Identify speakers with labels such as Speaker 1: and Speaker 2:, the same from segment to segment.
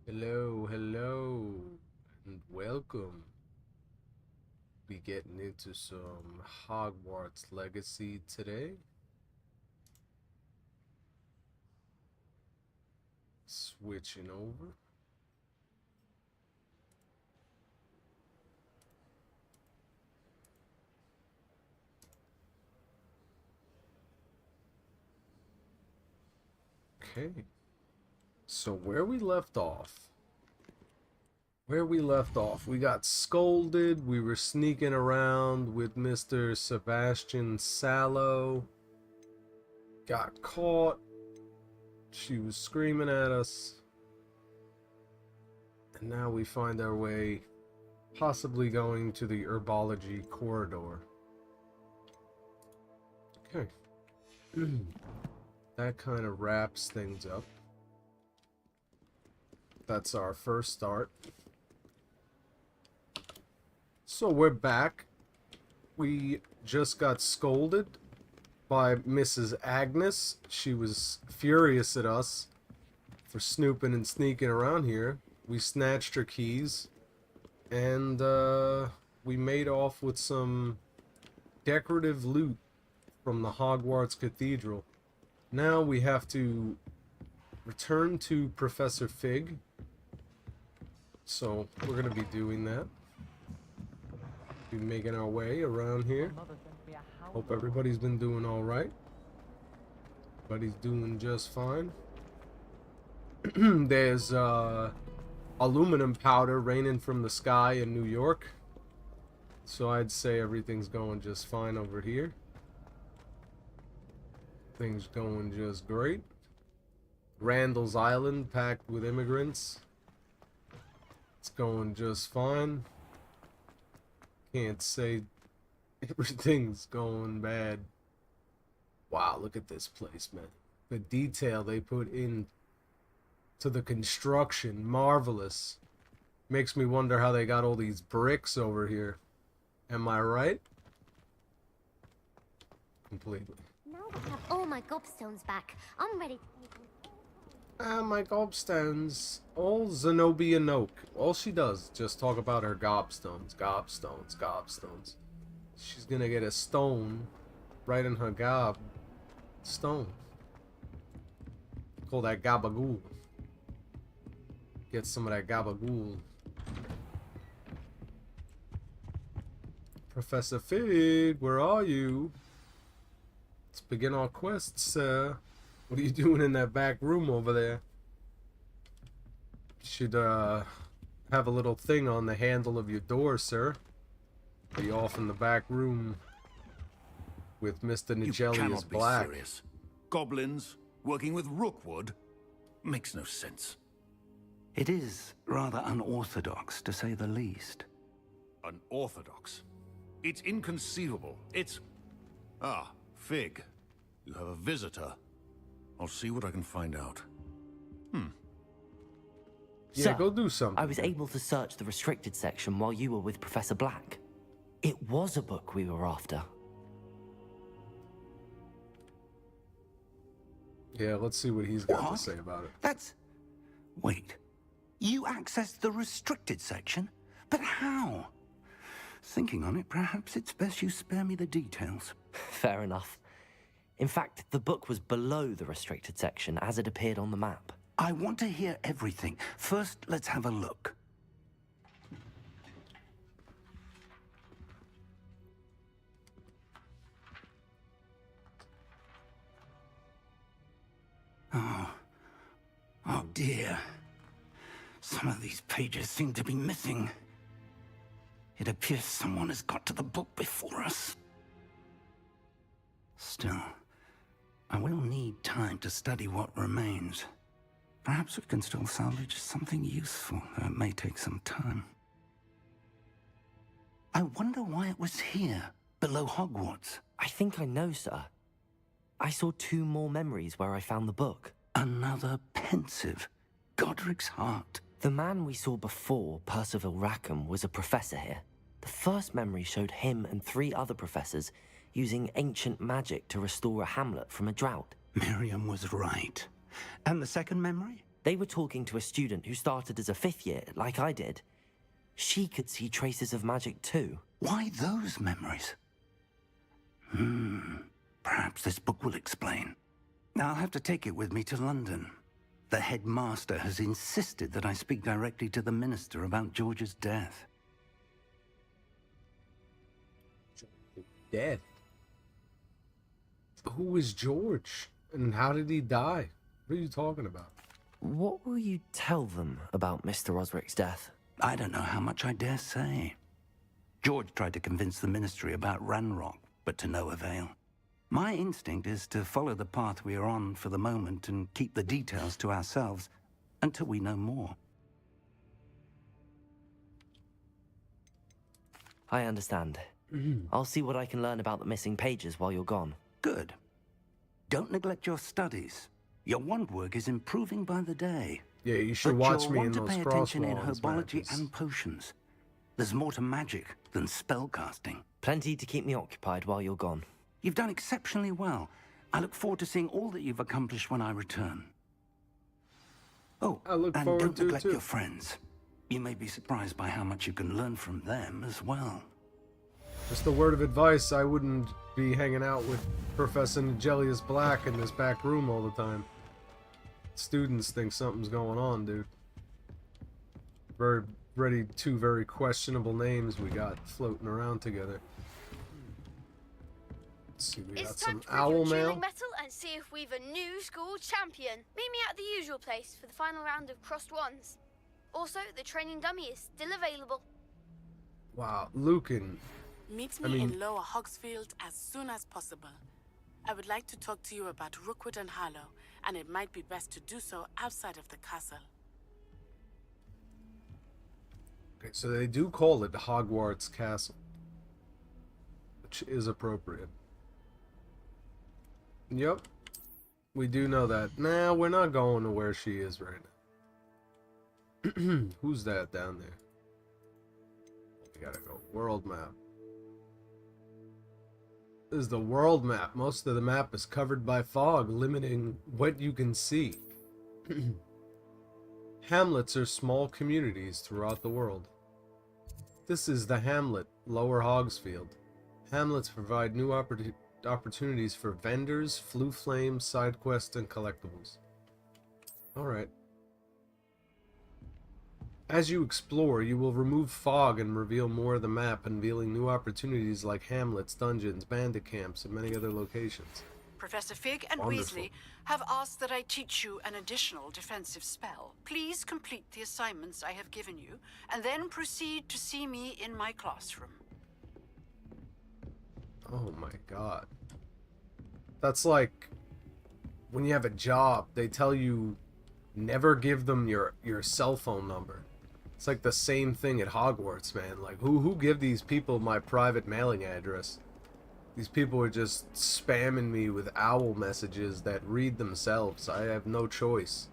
Speaker 1: Hello, hello, and welcome. Be getting into some Hogwarts Legacy today. Switching over. Okay, so where we left off, we got scolded. We were sneaking around with Mr. Sebastian Sallow. Got caught. She was screaming at us. And now we find our way possibly going to the herbology corridor. Okay. That kind of wraps things up. That's our first start. So we're back. We just got scolded by Mrs. Agnes. She was furious at us for snooping and sneaking around here. We snatched her keys and we made off with some decorative loot from the Hogwarts Cathedral. Now we have to return to Professor Fig. So we're going to be doing that. Be making our way around here. Hope everybody's been doing all right. Everybody's doing just fine. There's aluminum powder raining from the sky in New York. So I'd say everything's going just fine over here. Things going just great. Randall's Island packed with immigrants. It's going just fine. Can't say everything's going bad. Wow, look at this place, man. The detail they put in to the construction, marvelous. Makes me wonder how they got all these bricks over here. Am I right? Completely.
Speaker 2: Now that I have all my gobstones back, I'm ready to take them.
Speaker 1: My gobstones. All Zenobia Noak. All she does, just talk about her gobstones, gobstones, gobstones. She's gonna get a stone right in her gob. Stone. Call that gabagool. Get some of that gabagool. Professor Fig, where are you? Let's begin our quest, sir. What are you doing in that back room over there? Should have a little thing on the handle of your door, sir. Be off in the back room with Mr. Nigelius Black.
Speaker 3: Be serious. Goblins working with Rookwood makes no sense.
Speaker 4: It is rather unorthodox, to say the least.
Speaker 3: Unorthodox? It's inconceivable. It's... Ah, Fig. You have a visitor. I'll see what I can find out.
Speaker 1: Yeah,
Speaker 5: Sir,
Speaker 1: go do something.
Speaker 5: I was able to search the restricted section while you were with Professor Black. It was a book we were after.
Speaker 1: Yeah, let's see what he's got to
Speaker 4: What?
Speaker 1: say about it.
Speaker 4: That's... Wait. You accessed the restricted section? But how? Thinking on it, perhaps it's best you spare me the details.
Speaker 5: Fair enough. In fact, the book was below the restricted section as it appeared on the map.
Speaker 4: I want to hear everything. First, let's have a look. Oh dear. Some of these pages seem to be missing. It appears someone has got to the book before us. Still, I will need time to study what remains. Perhaps we can still salvage something useful, though it may take some time. I wonder why it was here, below Hogwarts.
Speaker 5: I think I know, sir. I saw 2 more memories where I found the book.
Speaker 4: Another pensive, Godric's heart.
Speaker 5: The man we saw before, Percival Rackham, was a professor here. The first memory showed him and 3 other professors using ancient magic to restore a hamlet from a drought.
Speaker 4: Miriam was right. And the second memory?
Speaker 5: They were talking to a student who started as a 5th year, like I did. She could see traces of magic too.
Speaker 4: Why those memories? Perhaps this book will explain. Now I'll have to take it with me to London. The headmaster has insisted that I speak directly to the minister about George's death.
Speaker 1: Dead. Who is George? And how did he die? What are you talking about?
Speaker 5: What will you tell them about Mr. Osric's death?
Speaker 4: I don't know how much I dare say. George tried to convince the ministry about Ranrock, but to no avail. My instinct is to follow the path we are on for the moment and keep the details to ourselves until we know more.
Speaker 5: I understand. I'll see what I can learn about the missing pages while you're gone.
Speaker 4: Good. Don't neglect your studies. Your wand work is improving by the day.
Speaker 1: Yeah, you should
Speaker 4: But
Speaker 1: watch
Speaker 4: you'll
Speaker 1: me in
Speaker 4: want to
Speaker 1: those
Speaker 4: pay attention in
Speaker 1: crosswalks,
Speaker 4: herbology
Speaker 1: Marcus.
Speaker 4: and potions. There's more to magic than spellcasting.
Speaker 5: Plenty to keep me occupied while you're gone.
Speaker 4: You've done exceptionally well. I look forward to seeing all that you've accomplished when I return. Oh,
Speaker 1: I look
Speaker 4: and
Speaker 1: forward
Speaker 4: don't
Speaker 1: to it
Speaker 4: neglect
Speaker 1: too.
Speaker 4: your friends. You may be surprised by how much you can learn from them as well.
Speaker 1: Just a word of advice, I wouldn't be hanging out with Professor Nigelius Black in this back room all the time. Students think something's going on, dude. Two very questionable names we got floating around together. Let's see, we got
Speaker 6: It's time
Speaker 1: some
Speaker 6: to prove
Speaker 1: owl
Speaker 6: your
Speaker 1: mail.
Speaker 6: dueling metal and see if we've a new school champion. Meet me at the usual place for the final round of crossed wands. Also, the training dummy is still available.
Speaker 1: Wow, Lucan.
Speaker 7: Meet
Speaker 1: I
Speaker 7: me
Speaker 1: mean-
Speaker 7: in Lower Hogsfield as soon as possible. I would like to talk to you about Rookwood and Harlow, and it might be best to do so outside of the castle.
Speaker 1: Okay, so they do call it Hogwarts Castle, which is appropriate. Yep, we do know that. Nah, we're not going to where she is right now. Who's that down there? We gotta go. World map. This is the world map. Most of the map is covered by fog, limiting what you can see. Hamlets are small communities throughout the world. This is the hamlet, Lower Hogsfield. Hamlets provide new opportunities for vendors, flue flames, side quests, and collectibles. Alright. As you explore, you will remove fog and reveal more of the map, unveiling new opportunities like hamlets, dungeons, bandit camps, and many other locations.
Speaker 8: Professor Fig and
Speaker 1: Wonderful.
Speaker 8: Weasley have asked that I teach you an additional defensive spell. Please complete the assignments I have given you, and then proceed to see me in my classroom.
Speaker 1: Oh my god. That's like when you have a job, they tell you never give them your cell phone number. It's like the same thing at Hogwarts, man. Like who give these people my private mailing address? These people are just spamming me with owl messages that read themselves. I have no choice.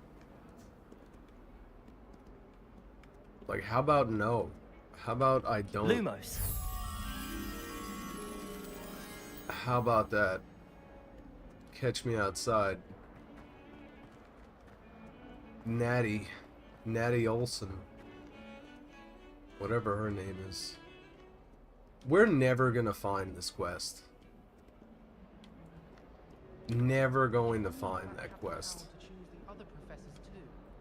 Speaker 1: Like, how about no? How about I don't?
Speaker 5: Lumos.
Speaker 1: How about that? Catch me outside. Natty Olsen. Whatever her name is. We're never gonna find this quest. Never going to find that quest.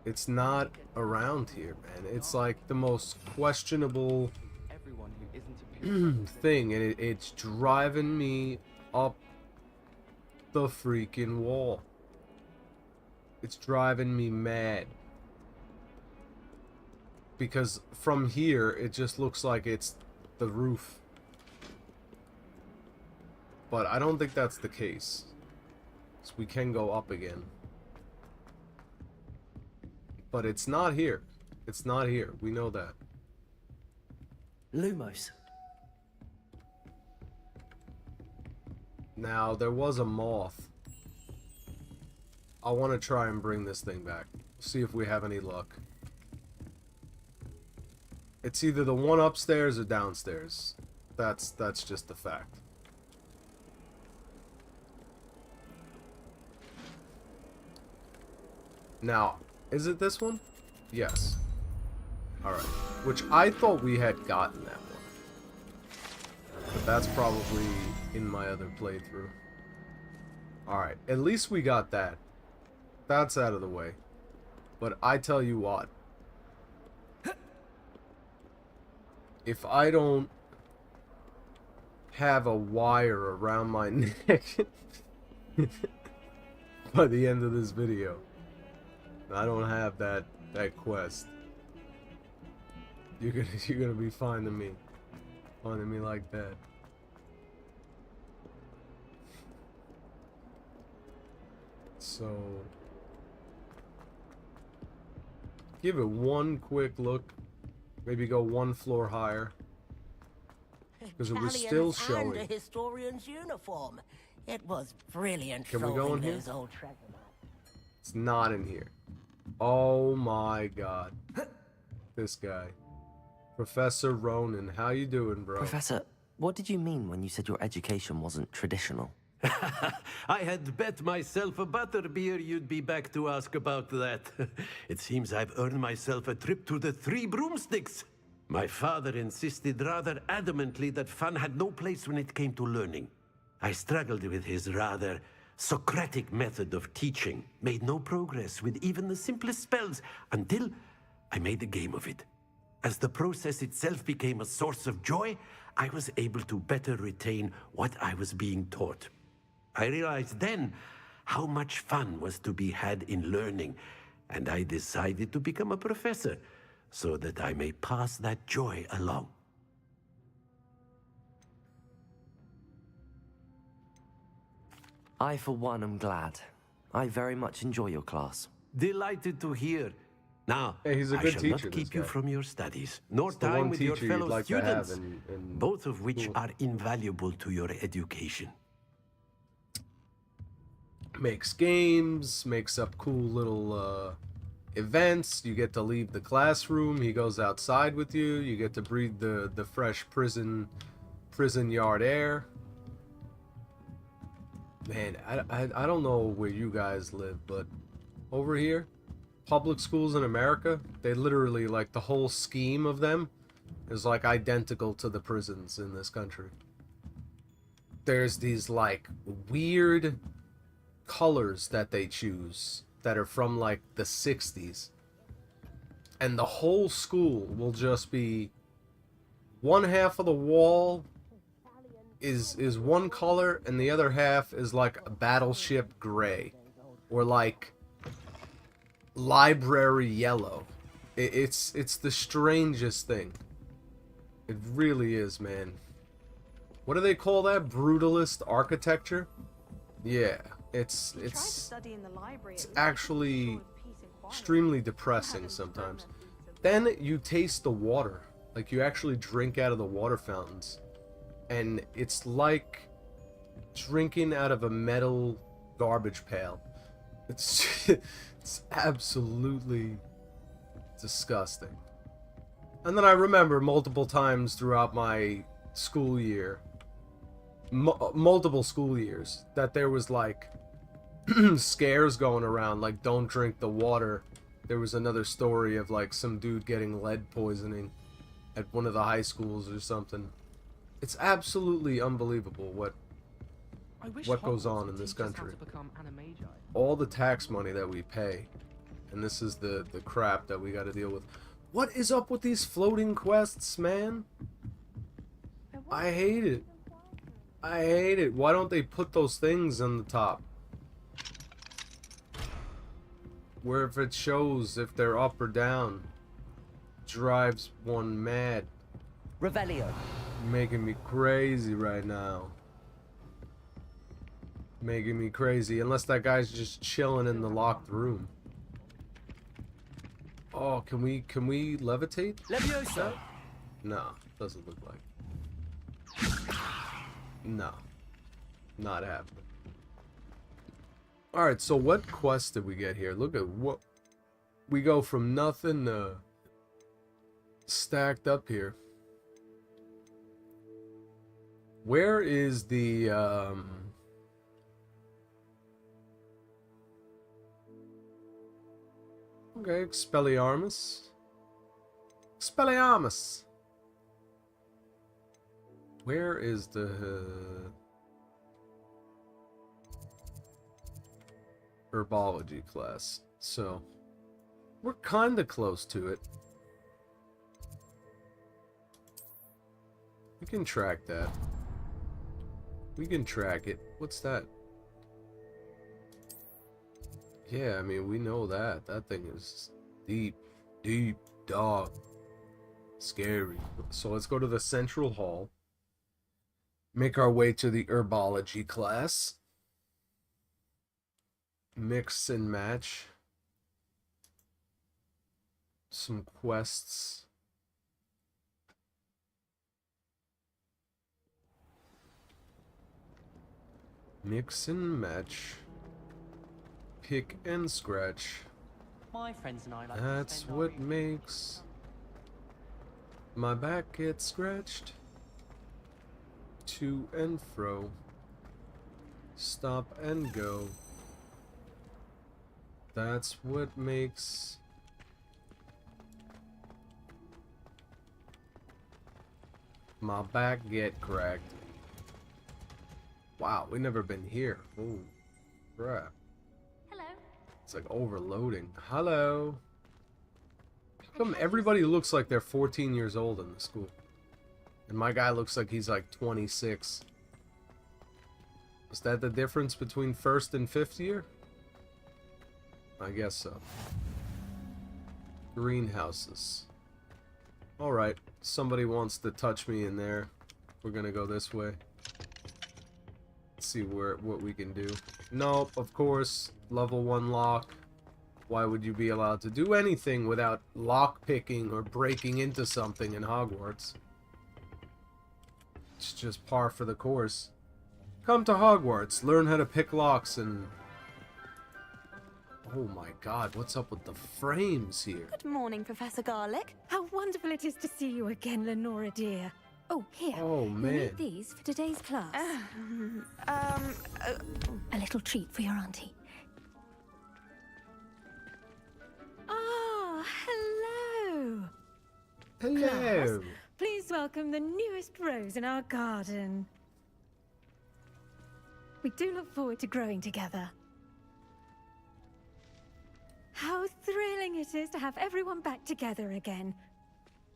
Speaker 1: It's not around here, man. It's like the most questionable thing, and it's driving me up the freaking wall. It's driving me mad. Because from here, it just looks like it's the roof. But I don't think that's the case. So we can go up again. But it's not here. It's not here. We know that.
Speaker 5: Lumos.
Speaker 1: Now, there was a moth. I want to try and bring this thing back. See if we have any luck. It's either the one upstairs or downstairs. That's just the fact. Now, Is it this one? Yes. Alright. Which I thought we had gotten that one. But that's probably in my other playthrough. Alright. At least we got that. That's out of the way. But I tell you what. If I don't have a wire around my neck by the end of this video, I don't have that quest. You're gonna be finding me like that. So give it one quick look. Maybe go one floor higher. Because it was still showing.
Speaker 9: And a historian's uniform. It was brilliant.
Speaker 1: Can we go in here?
Speaker 9: Those old treasure maps.
Speaker 1: It's not in here. Oh my god. This guy. Professor Ronan, how you doing, bro?
Speaker 5: Professor, what did you mean when you said your education wasn't traditional?
Speaker 10: I had bet myself a butterbeer you'd be back to ask about that. It seems I've earned myself a trip to the Three Broomsticks. My father insisted rather adamantly that fun had no place when it came to learning. I struggled with his rather Socratic method of teaching, made no progress with even the simplest spells until I made a game of it. As the process itself became a source of joy, I was able to better retain what I was being taught. I realized then how much fun was to be had in learning, and I decided to become a professor so that I may pass that joy along.
Speaker 5: I, for one, am glad. I very much enjoy your class.
Speaker 10: Delighted to hear. Now,
Speaker 1: Hey, he's a
Speaker 10: I
Speaker 1: good
Speaker 10: shall
Speaker 1: teacher,
Speaker 10: not keep
Speaker 1: this
Speaker 10: you
Speaker 1: guy.
Speaker 10: from your studies, nor
Speaker 1: It's the
Speaker 10: time
Speaker 1: one
Speaker 10: with your
Speaker 1: teacher you'd
Speaker 10: fellow
Speaker 1: like to have
Speaker 10: students,
Speaker 1: in
Speaker 10: both of which
Speaker 1: school.
Speaker 10: are invaluable to your education.
Speaker 1: Makes games, makes up cool little events. You get to leave the classroom. He goes outside with you. You get to breathe the fresh prison yard air. Man, I don't know where you guys live, but over here, public schools in America, they literally, like, the whole scheme of them is like identical to the prisons in this country. There's these like weird colors that they choose that are from like the 60s, and the whole school will just be one half of the wall is one color and the other half is like a battleship gray or like library yellow. It's the strangest thing. It really is, man. What do they call that? Brutalist architecture? Yeah, it's actually extremely depressing sometimes. Then you taste the water. Like, you actually drink out of the water fountains. And it's like drinking out of a metal garbage pail. It's absolutely disgusting. And then I remember multiple times throughout my school year, multiple school years, that there was like scares going around, like don't drink the water. There was another story of like some dude getting lead poisoning at one of the high schools or something. It's absolutely unbelievable what goes on in this country. All the tax money that we pay, and this is the crap that we got to deal with. What is up with these floating quests, man? I hate it. I hate it. Why don't they put those things on the top? Where if it shows if they're up or down, drives one mad.
Speaker 9: Revelio.
Speaker 1: Making me crazy right now. Making me crazy. Unless that guy's just chilling in the locked room. Oh, can we levitate?
Speaker 9: Levioso.
Speaker 1: No, doesn't look like. No, not happening. All right, so what quest did we get here? Look at what we go from nothing to stacked up here. Where is the oh, Okay, Expelliarmus. Expelliarmus! Where is the herbology class? So, we're kinda close to it. We can track that. We can track it. What's that? Yeah, I mean, we know that. That thing is deep, deep, dark, scary. So let's go to the central hall. Make our way to the herbology class. Mix and match. Some quests. Mix and match. Pick and scratch.
Speaker 11: My friends and I like
Speaker 1: That's
Speaker 11: to spend
Speaker 1: what
Speaker 11: our
Speaker 1: makes my back get scratched. To and fro. Stop and go. That's what makes my back get cracked. Wow, we never been here. Oh, crap.
Speaker 2: Hello.
Speaker 1: It's like overloading. Hello. How come everybody looks like they're 14 years old in the school? And my guy looks like he's like 26. Is that the difference between first and fifth year? I guess so. Greenhouses. Alright, somebody wants to touch me in there. We're gonna go this way. Let's see what we can do. Nope, of course. Level 1 lock. Why would you be allowed to do anything without lock picking or breaking into something in Hogwarts? It's just par for the course. Come to Hogwarts, learn how to pick locks and... Oh my god, what's up with the frames here?
Speaker 12: Good morning, Professor Garlick. How wonderful it is to see you again, Lenora dear. Oh, here.
Speaker 1: Oh,
Speaker 12: You'll
Speaker 1: man.
Speaker 12: need these for today's class. A little treat for your auntie. Ah, hello.
Speaker 1: Hello.
Speaker 12: Class, please welcome the newest rose in our garden. We do look forward to growing together. How thrilling it is to have everyone back together again.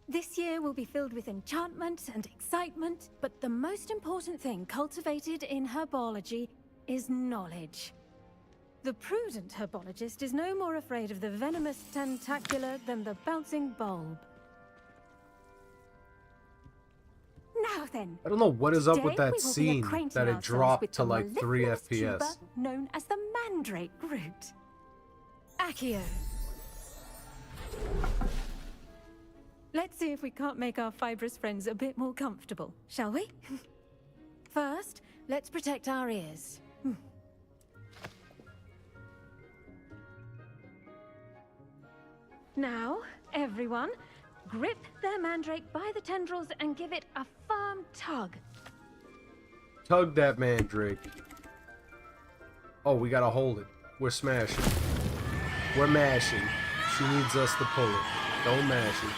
Speaker 12: This year will be filled with enchantment and excitement, but the most important thing cultivated in herbology is knowledge. The prudent herbologist is no more afraid of the venomous tentacular than the bouncing bulb. Now then,
Speaker 1: I don't know what is up with
Speaker 12: today
Speaker 1: that
Speaker 12: we will be
Speaker 1: scene
Speaker 12: acquainting
Speaker 1: that it
Speaker 12: ourselves
Speaker 1: dropped
Speaker 12: with
Speaker 1: to
Speaker 12: the
Speaker 1: like 3
Speaker 12: mellifluous tuber
Speaker 1: FPS.
Speaker 12: known as the mandrake root. Accio. Let's see if we can't make our fibrous friends a bit more comfortable, shall we? First, let's protect our ears. Now, everyone, grip their mandrake by the tendrils and give it a firm tug.
Speaker 1: Tug that mandrake. Oh, we gotta hold it. We're smashing. We're mashing. She needs us to pull it. Don't mash it.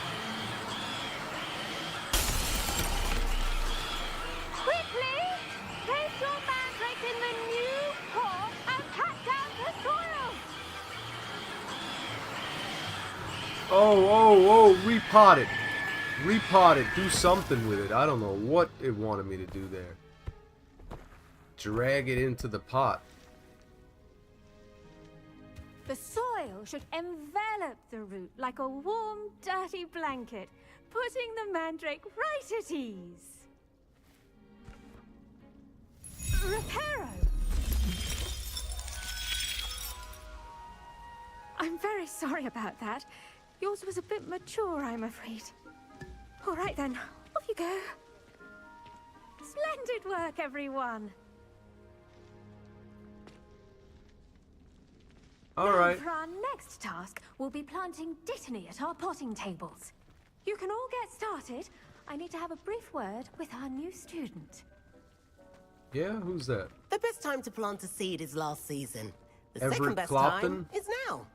Speaker 2: Quickly! Place your mandrake in the new pot and pat down the soil!
Speaker 1: Oh, repot it. Repot it. Do something with it. I don't know what it wanted me to do there. Drag it into the pot.
Speaker 12: The soil should envelop the root like a warm, dirty blanket, putting the mandrake right at ease. Reparo! I'm very sorry about that. Yours was a bit mature, I'm afraid. All right then, off you go. Splendid work, everyone.
Speaker 1: All right.
Speaker 12: Now for our next task, we'll be planting Dittany at our potting tables. You can all get started. I need to have a brief word with our new student.
Speaker 1: Yeah, who's that?
Speaker 9: The best time to plant a seed is last season. The
Speaker 1: Everett
Speaker 9: second best
Speaker 1: Clopton?
Speaker 9: time is now.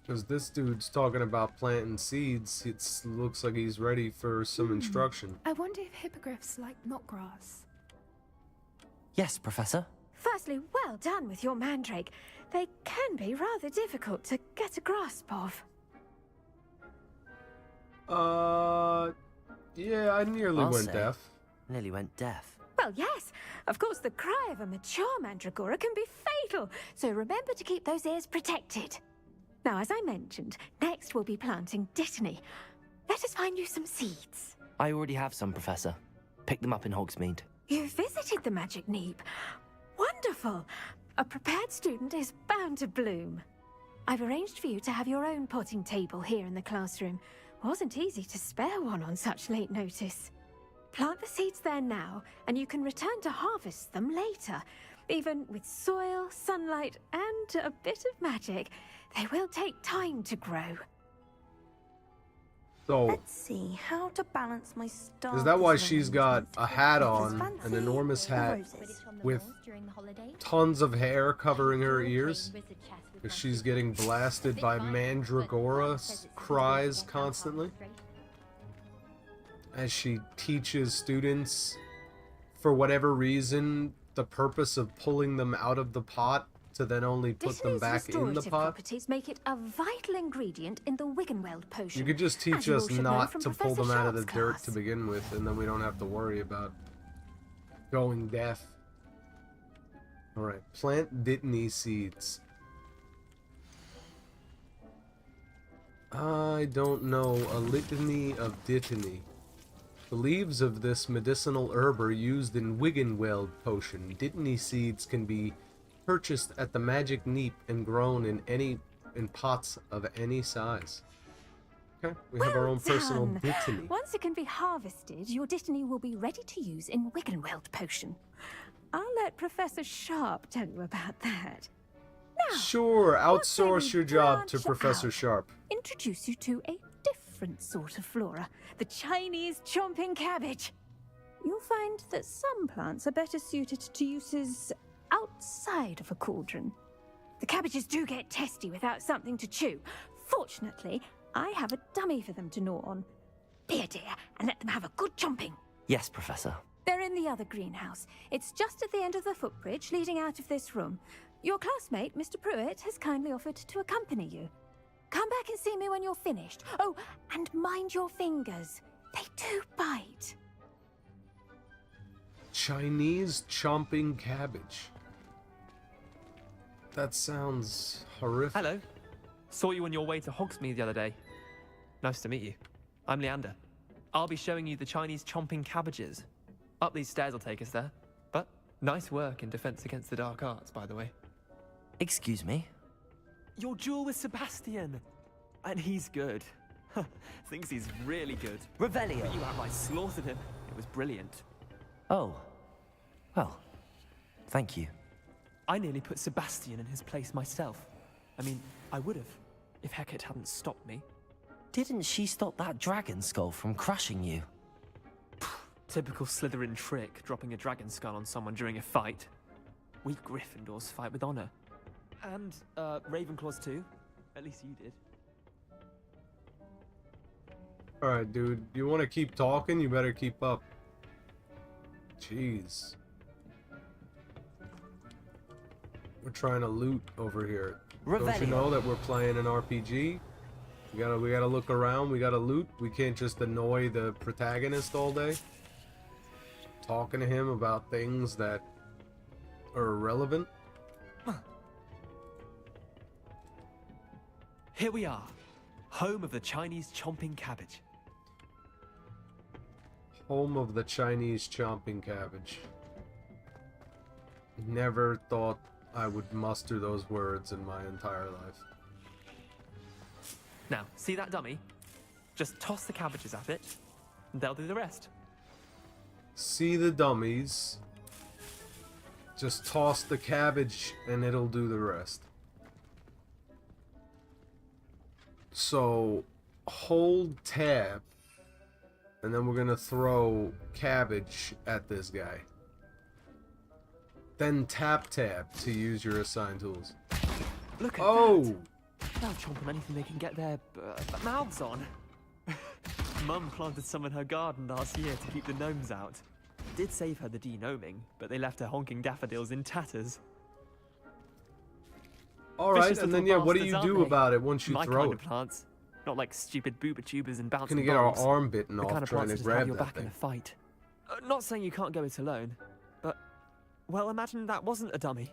Speaker 1: Because this dude's talking about planting seeds. It looks like he's ready for some instruction.
Speaker 13: I wonder if hippogriffs like knotgrass.
Speaker 5: Yes, Professor.
Speaker 12: Firstly, well done with your mandrake. They can be rather difficult to get a grasp of.
Speaker 1: Yeah, I nearly
Speaker 5: I'll
Speaker 1: went
Speaker 5: say.
Speaker 1: deaf.
Speaker 5: Nearly went deaf.
Speaker 12: Well, yes. Of course, the cry of a mature mandragora can be fatal, so remember to keep those ears protected. Now, as I mentioned, next we'll be planting dittany. Let us find you some seeds.
Speaker 5: I already have some, Professor. Pick them up in Hogsmeade.
Speaker 12: You visited the Magic Neep. Wonderful. A prepared student is bound to bloom. I've arranged for you to have your own potting table here in the classroom. Wasn't easy to spare one on such late notice. Plant the seeds there now, and you can return to harvest them later. Even with soil, sunlight, and a bit of magic, they will take time to grow.
Speaker 1: So,
Speaker 14: Let's see how to balance my star.
Speaker 1: is that why she's got a hat on, an enormous hat, with tons of hair covering her ears? Because she's getting blasted by mandragora cries constantly? As she teaches students, for whatever reason, the purpose of pulling them out of the pot to then only put them
Speaker 12: Dittany's
Speaker 1: back in the
Speaker 12: restorative
Speaker 1: pot.
Speaker 12: properties make it a vital ingredient in the Wiggenweld potion.
Speaker 1: You could just
Speaker 12: as
Speaker 1: teach
Speaker 12: you all
Speaker 1: us
Speaker 12: should know
Speaker 1: not
Speaker 12: from
Speaker 1: to pull
Speaker 12: Professor
Speaker 1: them out of the
Speaker 12: Sharp's
Speaker 1: dirt
Speaker 12: class.
Speaker 1: to begin with, and then we don't have to worry about going deaf. Alright, plant dittany seeds. I don't know a litany of dittany. The leaves of this medicinal herb are used in Wiggenweld potion. Dittany seeds can be purchased at the Magic Neep and grown in pots of any size. Okay, we have our own personal
Speaker 12: done.
Speaker 1: dittany.
Speaker 12: Once it can be harvested, your dittany will be ready to use in Wiggenweld potion. I'll let Professor Sharp tell you about that. Now,
Speaker 1: Sure,
Speaker 12: what say
Speaker 1: outsource
Speaker 12: we
Speaker 1: your job to
Speaker 12: branch
Speaker 1: Professor
Speaker 12: out?
Speaker 1: Sharp.
Speaker 12: Introduce you to a different sort of flora, the Chinese chomping cabbage. You'll find that some plants are better suited to uses outside of a cauldron. The cabbages do get testy without something to chew. Fortunately, I have a dummy for them to gnaw on. Be a dear and let them have a good chomping.
Speaker 5: Yes, Professor.
Speaker 12: They're in the other greenhouse. It's just at the end of the footbridge leading out of this room. Your classmate, Mr. Pruitt, has kindly offered to accompany you. Come back and see me when you're finished. Oh, and mind your fingers. They do bite.
Speaker 1: Chinese chomping cabbage. That sounds horrific.
Speaker 11: Hello. Saw you on your way to Hogsmeade the other day. Nice to meet you. I'm Leander. I'll be showing you the Chinese chomping cabbages. Up these stairs will take us there. But nice work in Defense Against the Dark Arts, by the way.
Speaker 5: Excuse me?
Speaker 11: Your duel with Sebastian. And he's good. Thinks he's really good.
Speaker 5: Revelio.
Speaker 11: But you outright slaughtered him. It was brilliant.
Speaker 5: Oh. Well, thank you.
Speaker 11: I nearly put Sebastian in his place myself. I mean, I would have, if Hecate hadn't stopped me.
Speaker 5: Didn't she stop that dragon skull from crushing you?
Speaker 11: Typical Slytherin trick, dropping a dragon skull on someone during a fight. We Gryffindors fight with honor. And, Ravenclaws too. At least you did.
Speaker 1: Alright, dude. You want to keep talking? You better keep up. Jeez. We're trying to loot over here. Don't you know that we're playing an RPG? We gotta look around. We gotta loot. We can't just annoy the protagonist all day. Talking to him about things that are irrelevant.
Speaker 11: Here we are. Home of the Chinese chomping cabbage.
Speaker 1: Home of the Chinese chomping cabbage. Never thought I would muster those words in my entire life.
Speaker 11: Now, see that dummy? Just toss the cabbages at it, and they'll do the rest.
Speaker 1: See the dummies. Just toss the cabbage and it'll do the rest. So, hold tab, and then we're gonna throw cabbage at this guy. Then tap tab to use your assigned tools.
Speaker 11: Look at
Speaker 1: Oh!
Speaker 11: that. They'll chomp on anything they can get their mouths on. Mum planted some in her garden last year to keep the gnomes out. Did save her the de-gnoming, but they left her honking daffodils in tatters.
Speaker 1: Alright,
Speaker 11: Vicious
Speaker 1: and then
Speaker 11: little
Speaker 1: what do
Speaker 11: bastards,
Speaker 1: you
Speaker 11: aren't
Speaker 1: do
Speaker 11: they?
Speaker 1: about it once you
Speaker 11: My
Speaker 1: throw
Speaker 11: kind
Speaker 1: it?
Speaker 11: of plants. Not like stupid booba tubers and bouncing
Speaker 1: Gonna get our
Speaker 11: bulbs.
Speaker 1: arm bitten
Speaker 11: The
Speaker 1: off
Speaker 11: kind of
Speaker 1: trying
Speaker 11: plants
Speaker 1: to
Speaker 11: that just have
Speaker 1: grab
Speaker 11: your
Speaker 1: that
Speaker 11: back in
Speaker 1: thing.
Speaker 11: a fight. Not saying you can't go it alone, but, well, imagine that wasn't a dummy.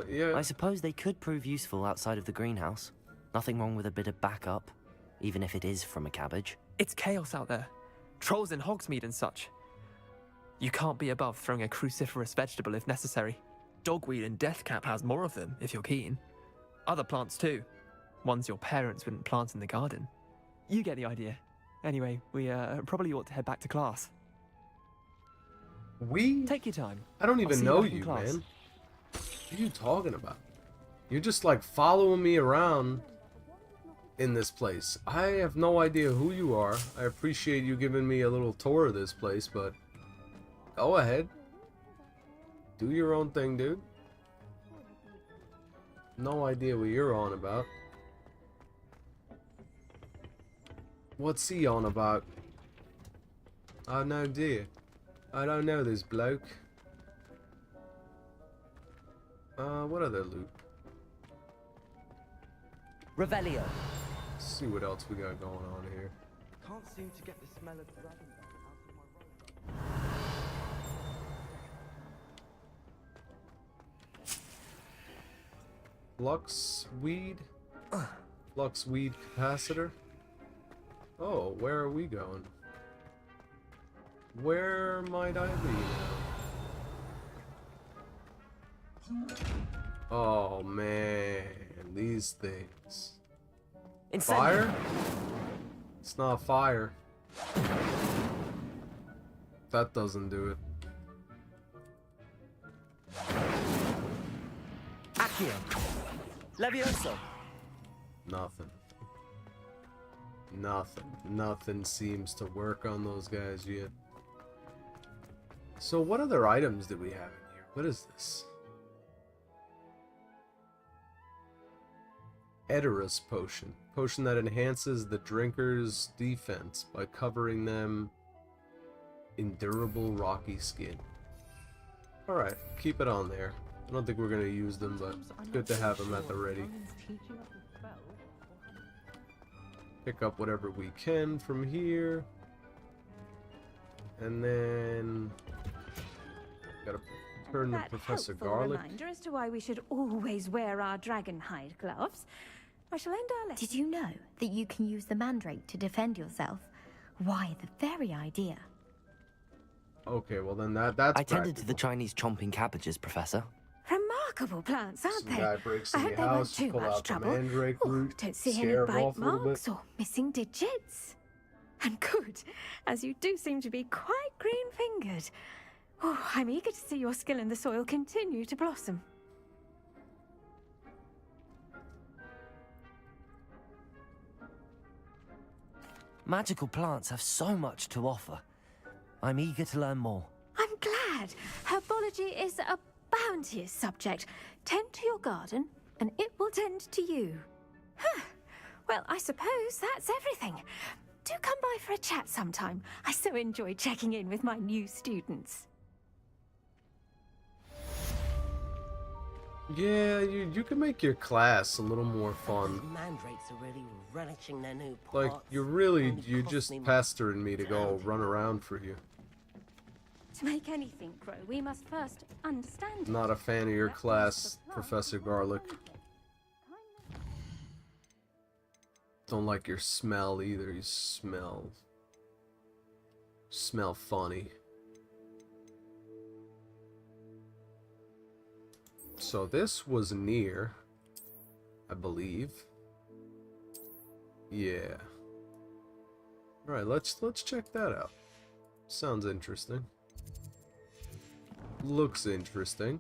Speaker 1: Yeah.
Speaker 5: I suppose they could prove useful outside of the greenhouse. Nothing wrong with a bit of backup, even if it is from a cabbage.
Speaker 11: It's chaos out there. Trolls in Hogsmeade and such. You can't be above throwing a cruciferous vegetable if necessary. Dogweed and deathcap has more of them, if you're keen. Other plants too. Ones your parents wouldn't plant in the garden. You get the idea. Anyway, we probably ought to head back to class.
Speaker 1: We?
Speaker 11: Take your time.
Speaker 1: I don't
Speaker 11: I'll
Speaker 1: even
Speaker 11: see
Speaker 1: know
Speaker 11: back in
Speaker 1: you,
Speaker 11: class.
Speaker 1: man. What are you talking about? You're just like following me around in this place. I have no idea who you are. I appreciate you giving me a little tour of this place, but go ahead. Do your own thing, dude. No idea what you're on about. What's he on about? I have no idea. I don't know this bloke. What other loot?
Speaker 5: Revelio.
Speaker 1: Let's see what else we got going on here.
Speaker 5: Can't seem to get the smell of dragon out of my
Speaker 1: Flux weed? Flux weed capacitor? Oh, where are we going? Where might I be now? Oh man, these things. Fire? It's not fire. That doesn't do it.
Speaker 5: Accio. Levioso.
Speaker 1: Nothing. Nothing seems to work on those guys yet. So what other items did we have in here? What is this? Eterus potion. Potion that enhances the drinker's defense by covering them in durable rocky skin. Alright, keep it on there. I don't think we're going to use them, but good to have them at the ready. Pick up whatever we can from here. And then gotta turn to
Speaker 12: That
Speaker 1: Professor
Speaker 12: helpful
Speaker 1: Garlic.
Speaker 12: reminder as to why we should always wear our dragon hide gloves. I shall end our lesson.
Speaker 15: Did you know that you can use the mandrake to defend yourself? Why, the very idea.
Speaker 1: Okay, well then that's
Speaker 5: I tended to the Chinese chomping cabbages, Professor.
Speaker 12: Remarkable plants, aren't
Speaker 1: Some
Speaker 12: they?
Speaker 1: guy breaks
Speaker 12: I
Speaker 1: in
Speaker 12: hope
Speaker 1: your
Speaker 12: they weren't
Speaker 1: house,
Speaker 12: too
Speaker 1: pull
Speaker 12: much
Speaker 1: out the
Speaker 12: trouble.
Speaker 1: mandrake root,
Speaker 12: Don't see any
Speaker 1: scare 'em
Speaker 12: bite
Speaker 1: off a little
Speaker 12: marks
Speaker 1: bit.
Speaker 12: or missing digits. And good, as you do seem to be quite green-fingered. Oh, I'm eager to see your skill in the soil continue to blossom.
Speaker 5: Magical plants have so much to offer. I'm eager to learn more.
Speaker 12: I'm glad. Herbology is a bounteous subject. Tend to your garden, and it will tend to you. Huh. Well, I suppose that's everything. Do come by for a chat sometime. I so enjoy checking in with my new students.
Speaker 1: Yeah, you can make your class a little more fun.
Speaker 9: Mandrakes are really relishing their new
Speaker 1: Like,
Speaker 9: pots.
Speaker 1: you're
Speaker 9: Only
Speaker 1: just
Speaker 9: cost me
Speaker 1: pestering me to go run around for you.
Speaker 12: To make anything grow, we must first understand.
Speaker 1: Not a fan of your class, Professor Garlic. Don't like your smell either. You smell funny. So this was near, I believe. Yeah. All right, let's check that out. Sounds interesting. Looks interesting.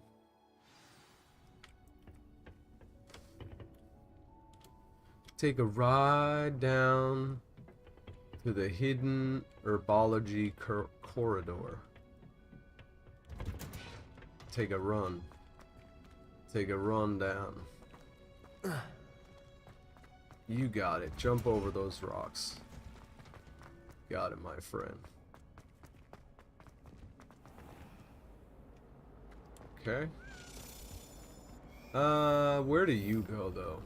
Speaker 1: Take a ride down to the hidden herbology corridor. take a run. Take a run down. You got it. Jump over those rocks. Got it, my friend. Okay. Where do you go though?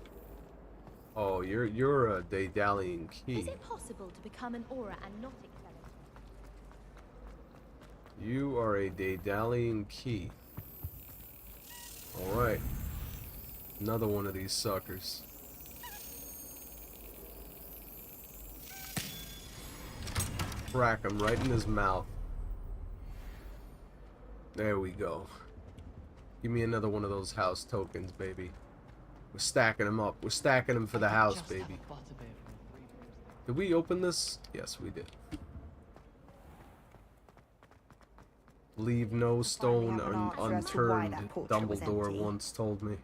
Speaker 1: Oh, you're a Daedalian key.
Speaker 15: Is it possible to become an aura and not accelerate?
Speaker 1: You are a Daedalian key. Alright. Another one of these suckers. Crack him right in his mouth. There we go. Give me another one of those house tokens, baby. We're stacking them up. We're stacking them for the house, baby. Did we open this? Yes, we did. Leave no stone unturned, Dumbledore once told me.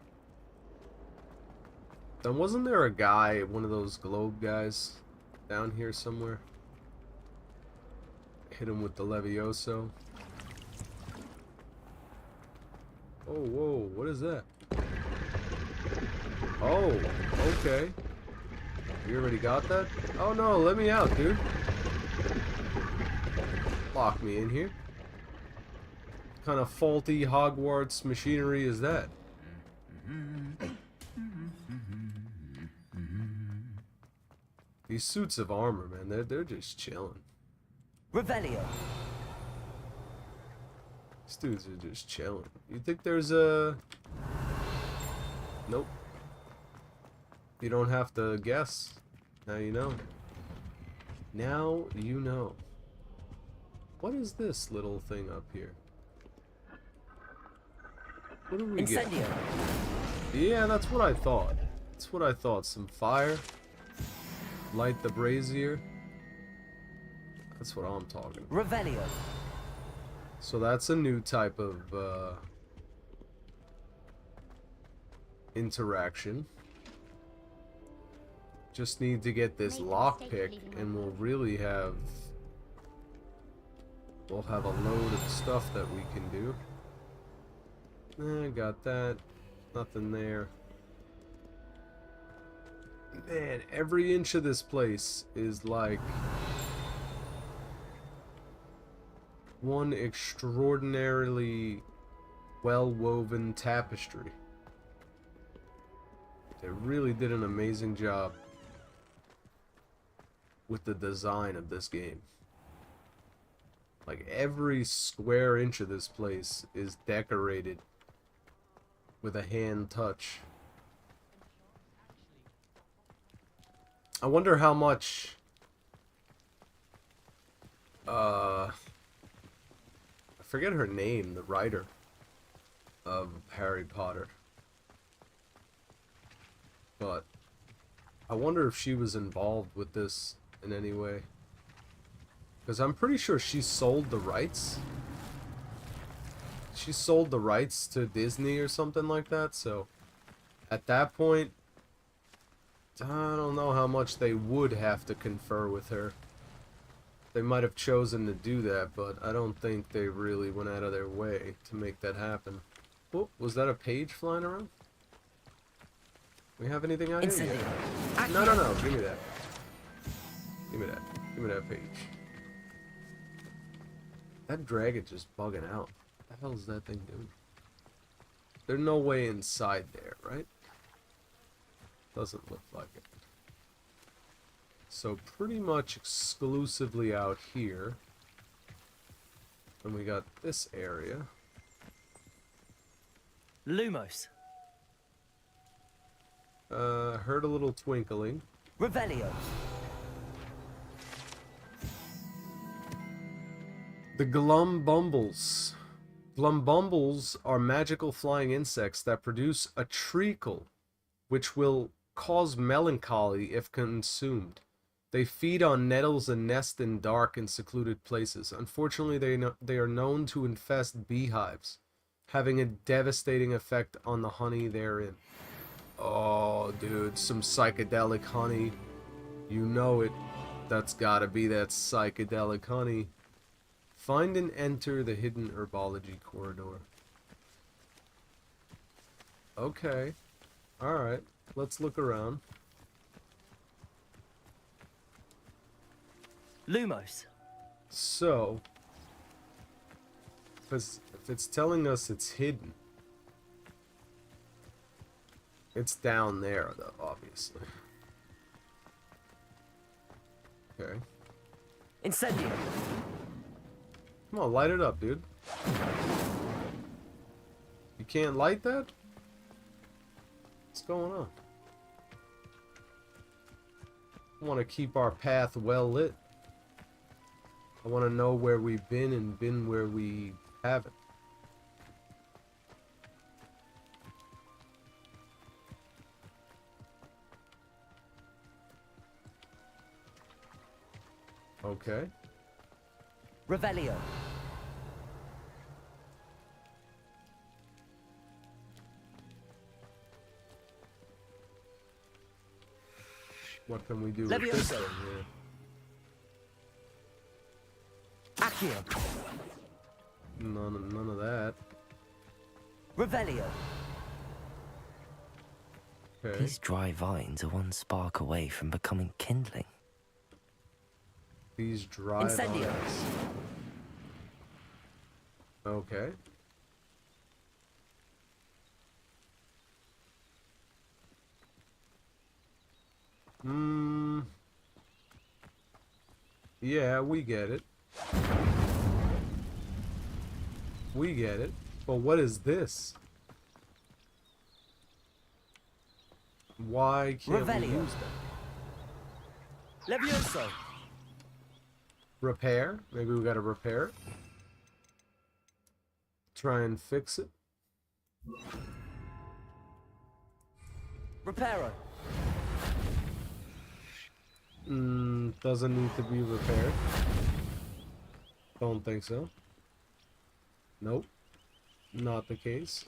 Speaker 1: Then wasn't there a guy, one of those globe guys, down here somewhere? Hit him with the Levioso. Oh, whoa, what is that? Oh, okay. You already got that? Oh no, let me out, dude. Lock me in here. What kind of faulty Hogwarts machinery is that? These suits of armor, man, they're just chilling.
Speaker 5: Revelio.
Speaker 1: These dudes are just chilling. You think there's a... Nope. You don't have to guess. Now you know. Now you know. What is this little thing up here? What do we get? Yeah, that's what I thought. That's what I thought. Some fire. Light the brazier. That's what I'm talking about.
Speaker 5: Revelio.
Speaker 1: So that's a new type of interaction. Just need to get this lockpick and we'll really have... We'll have a load of stuff that we can do. Got that. Nothing there. Man, every inch of this place is like... one extraordinarily well-woven tapestry. They really did an amazing job with the design of this game. Like every square inch of this place is decorated with a hand touch. I wonder how much I forget her name, the writer of Harry Potter. But I wonder if she was involved with this in any way. Because I'm pretty sure she sold the rights. She sold the rights to Disney or something like that, so at that point, I don't know how much they would have to confer with her. They might have chosen to do that, but I don't think they really went out of their way to make that happen. Oh, was that a page flying around? We have anything out here yet? No, give me that. Give me that. Give me that page. That dragon just bugging out. What the hell is that thing doing? There's no way inside there, right? Doesn't look like it. So pretty much exclusively out here. And we got this area.
Speaker 5: Lumos.
Speaker 1: Heard a little twinkling.
Speaker 5: Revelio.
Speaker 1: The Glumbumbles. Glumbumbles are magical flying insects that produce a treacle, which will cause melancholy if consumed. They feed on nettles and nest in dark and secluded places. Unfortunately, they are known to infest beehives, having a devastating effect on the honey therein. Oh, dude, some psychedelic honey. You know it. That's gotta be that psychedelic honey. Find and enter the hidden herbology corridor. Okay. Alright. Let's look around.
Speaker 5: Lumos.
Speaker 1: So, if it's telling us it's hidden, it's down there, though, obviously. Okay.
Speaker 5: Incendio.
Speaker 1: Come on, light it up, dude. You can't light that? What's going on? I want to keep our path well lit. I want to know where we've been and been where we haven't. Okay.
Speaker 5: Revelio.
Speaker 1: What can we do with this thing here?
Speaker 5: Accio.
Speaker 1: None of that.
Speaker 5: Revelio.
Speaker 1: Okay.
Speaker 5: These dry vines are one spark away from becoming kindling.
Speaker 1: These dry
Speaker 5: Incendio.
Speaker 1: vines. Okay. Yeah, we get it. We get it. But what is this? Why can't we use that?
Speaker 5: Levioso.
Speaker 1: Repair? Maybe we gotta repair it? Try and fix it?
Speaker 5: Reparo.
Speaker 1: Doesn't need to be repaired. Don't think so. Nope. Not the case.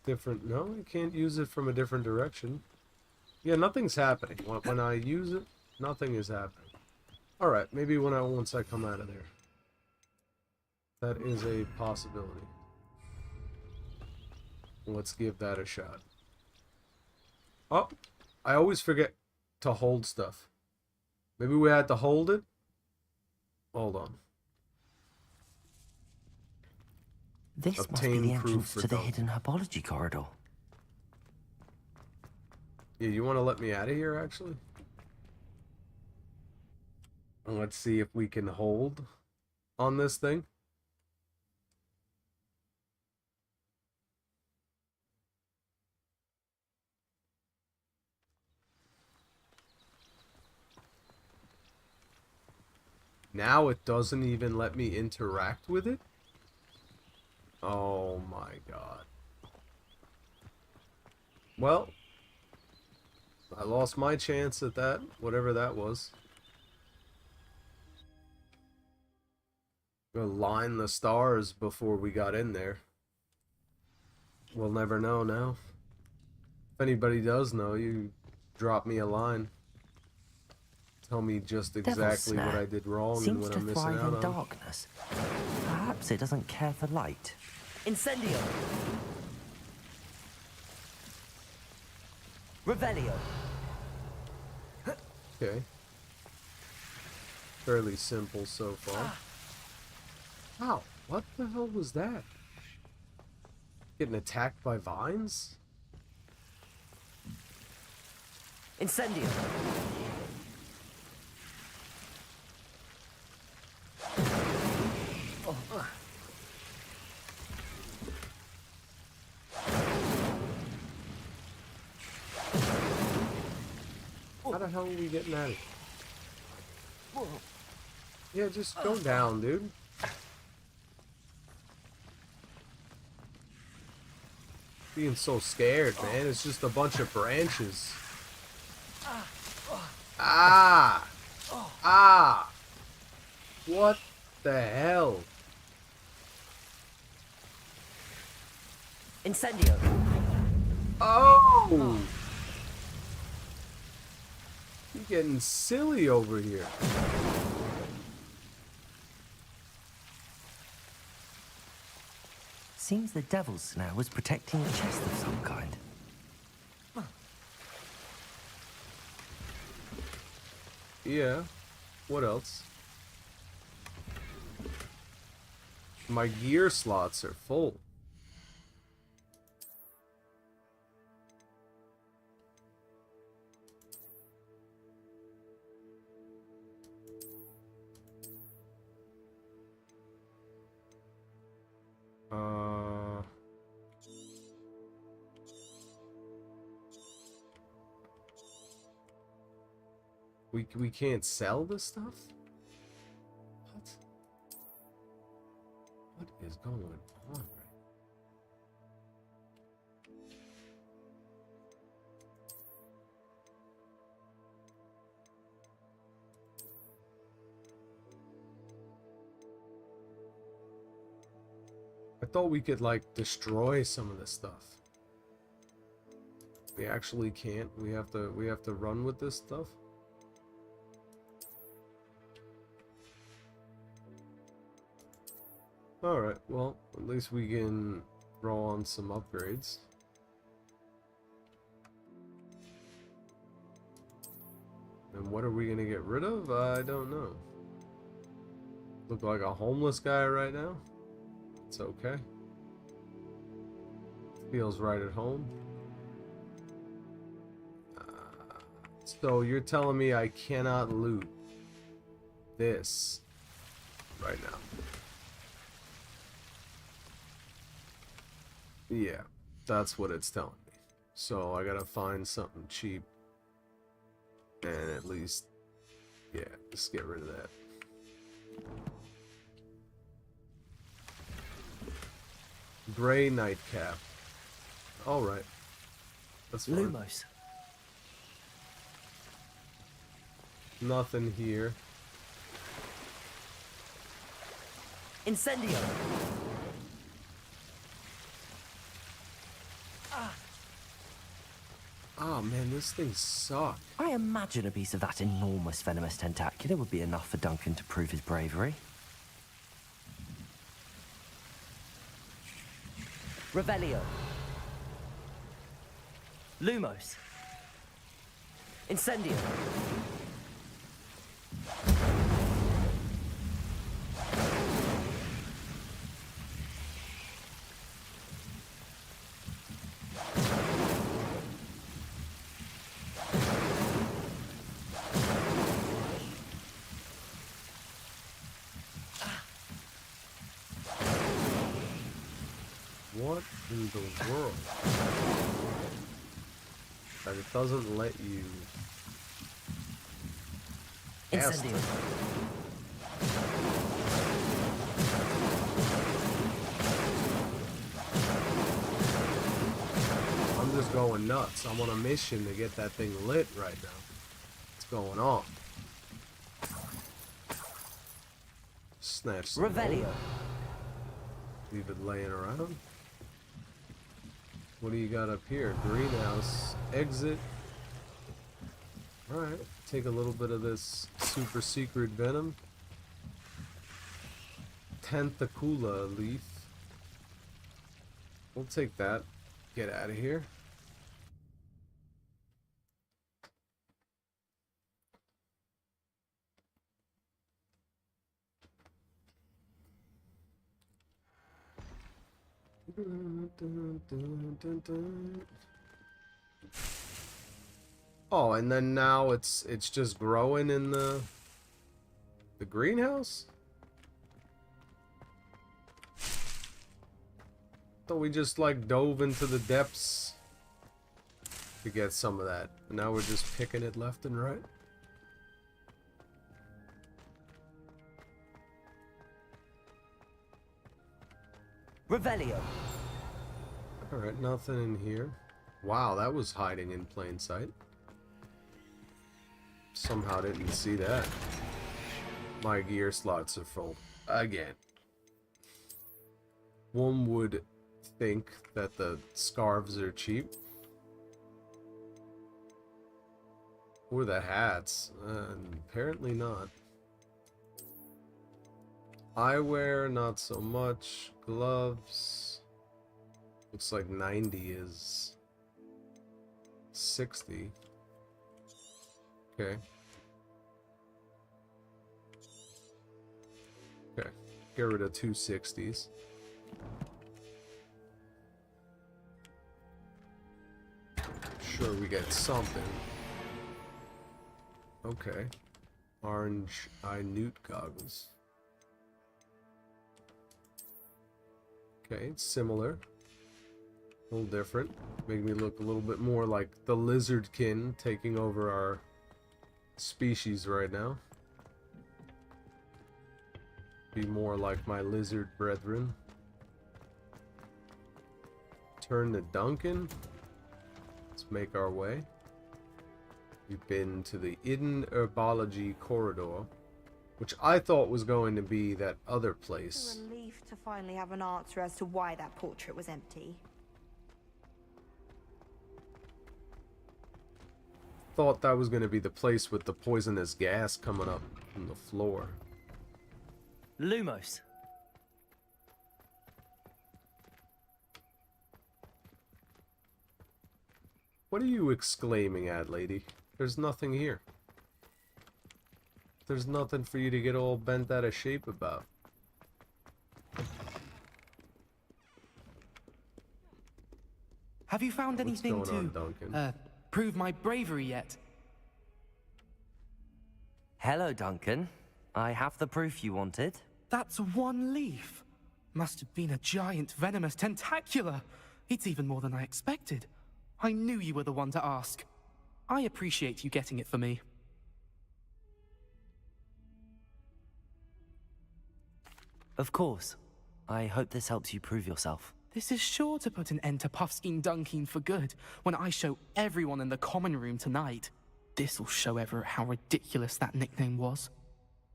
Speaker 1: Different. No, I can't use it from a different direction. Yeah, nothing's happening. When I use it, nothing is happening. Alright, maybe once I come out of there. That is a possibility. Let's give that a shot. Oh, I always forget to hold stuff. Maybe we had to hold it? Hold on.
Speaker 5: This must be
Speaker 1: Obtain
Speaker 5: the
Speaker 1: proof
Speaker 5: entrance
Speaker 1: for
Speaker 5: to the
Speaker 1: dump.
Speaker 5: hidden herbology corridor.
Speaker 1: Yeah, you want to let me out of here, actually? And let's see if we can hold on this thing. Now it doesn't even let me interact with it? Oh my god. Well, I lost my chance at that, whatever that was. Gonna line the stars before we got in there. We'll never know now. If anybody does know, you drop me a line. Tell me just exactly what I did wrong and what I'm missing out on.
Speaker 5: Seems to thrive in darkness. Perhaps it doesn't care for light. Incendio. Revelio.
Speaker 1: Okay. Fairly simple so far. Ow, what the hell was that? Getting attacked by vines?
Speaker 5: Incendio.
Speaker 1: How the hell are we getting at it? Yeah, just go down, dude. Being so scared, man. It's just a bunch of branches. Ah! Ah! What the hell?
Speaker 5: Incendio.
Speaker 1: Oh! You're getting silly over here.
Speaker 5: Seems the devil's snare was protecting a chest of some kind.
Speaker 1: Yeah. What else? My gear slots are full. We can't sell this stuff? What? What is going on right now? I thought we could like destroy some of this stuff. We actually can't. We have to run with this stuff. Alright, well, at least we can throw on some upgrades. And what are we gonna get rid of? I don't know. Look like a homeless guy right now? It's okay. Feels right at home. So you're telling me I cannot loot this right now? Yeah, that's what it's telling me. So I gotta find something cheap. And at least, yeah, just get rid of that. Gray nightcap. Alright. That's fine.
Speaker 5: Lumos.
Speaker 1: Nothing here.
Speaker 5: Incendio.
Speaker 1: Oh man, this thing sucks.
Speaker 5: I imagine a piece of that enormous venomous tentacular would be enough for Duncan to prove his bravery. Revelio. Lumos. Incendio.
Speaker 1: What in the world? That it doesn't let you...
Speaker 5: Incendio.
Speaker 1: I'm just going nuts. I'm on a mission to get that thing lit right now. What's going on? Snatch some
Speaker 5: Revelio.
Speaker 1: gold. Leave it laying around. What do you got up here? Greenhouse. Exit. Alright. Take a little bit of this super secret venom. Tentacula leaf. We'll take that. Get out of here. Oh, and then now it's just growing in the greenhouse? Thought we just like dove into the depths to get some of that. And now we're just picking it left and right.
Speaker 5: Revelio.
Speaker 1: Alright, nothing in here. Wow, that was hiding in plain sight. Somehow didn't see that. My gear slots are full. Again. One would think that the scarves are cheap. Or the hats. Apparently not. Eyewear, not so much. Gloves. Looks like 90 is 60. Okay. Okay. Get rid of 260s. Sure, we get something. Okay. Orange eye newt goggles. Okay, it's similar. A little different. Make me look a little bit more like the lizardkin taking over our species right now. Be more like my lizard brethren. Turn to Duncan. Let's make our way. We've been to the Hidden Herbology Corridor, which I thought was going to be that other place.
Speaker 14: It's a relief to finally have an answer as to why that portrait was empty.
Speaker 1: Thought that was going to be the place with the poisonous gas coming up from the floor.
Speaker 5: Lumos.
Speaker 1: What are you exclaiming at, lady? There's nothing here. There's nothing for you to get all bent out of shape about.
Speaker 16: Have you found
Speaker 1: What's
Speaker 16: anything
Speaker 1: going on,
Speaker 16: to
Speaker 1: Duncan?
Speaker 16: prove my bravery yet?
Speaker 5: Hello, Duncan. I have the proof you wanted.
Speaker 16: That's one leaf. Must have been a giant venomous tentacula. It's even more than I expected. I knew you were the one to ask. I appreciate you getting it for me.
Speaker 5: Of course. I hope this helps you prove yourself.
Speaker 16: This is sure to put an end to Puffskein Dunkin for good when I show everyone in the common room tonight. This'll show Everett how ridiculous that nickname was.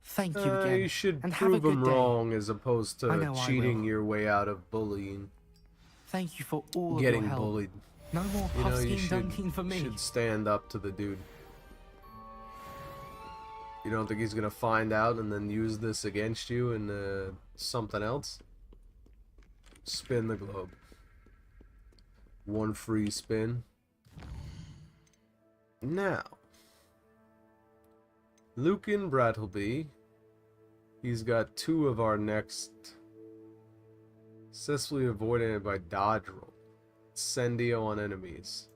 Speaker 16: Thank you again,
Speaker 1: You should
Speaker 16: and have a
Speaker 1: prove
Speaker 16: good
Speaker 1: them
Speaker 16: day.
Speaker 1: wrong as opposed
Speaker 16: I
Speaker 1: to
Speaker 16: know I
Speaker 1: cheating
Speaker 16: will.
Speaker 1: your way out of bullying.
Speaker 16: Thank you for all
Speaker 1: Getting
Speaker 16: of your help.
Speaker 1: bullied.
Speaker 16: No more
Speaker 1: You know, you
Speaker 16: Puffskein
Speaker 1: should,
Speaker 16: Dunkin for me.
Speaker 1: should stand up to the dude. You don't think he's gonna find out and then use this against you in something else? Spin the globe. One free spin. Now, Lucan Brattleby. He's got 2 of our next. Successfully avoided it by dodge roll. Sendio on enemies.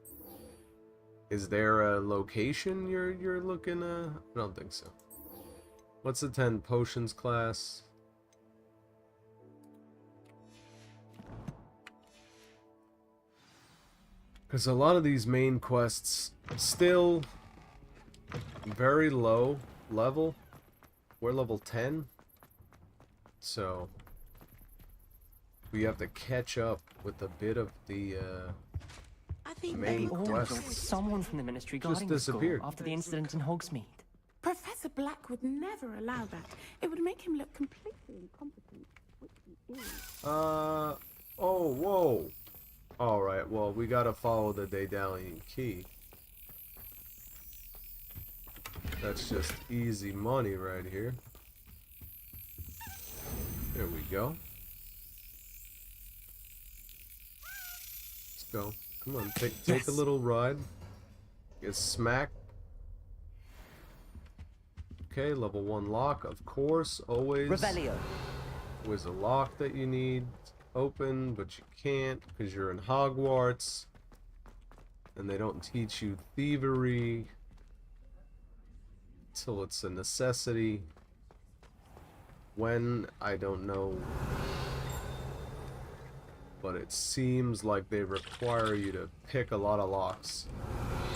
Speaker 1: Is there a location you're looking at? I don't think so. What's the 10 potions class? Because a lot of these main quests still very low level. We're level 10. So we have to catch up with a bit of the
Speaker 17: I think
Speaker 1: main
Speaker 17: maybe
Speaker 1: quests.
Speaker 17: someone from the ministry
Speaker 1: Just
Speaker 17: guarding the school
Speaker 1: disappeared.
Speaker 17: after the incident in Hogsmeade.
Speaker 7: Professor Black would never allow that. It would make him look completely incompetent, which he is.
Speaker 1: Oh, whoa. Alright, well, we gotta follow the Daedalian key. That's just easy money right here. There we go. Let's go. Come on, take a little ride. Get smacked. Okay, level 1 lock, of course, always.
Speaker 5: Revelio.
Speaker 1: Always a lock that you need open, but you can't because you're in Hogwarts. And they don't teach you thievery till it's a necessity. When, I don't know. But it seems like they require you to pick a lot of locks.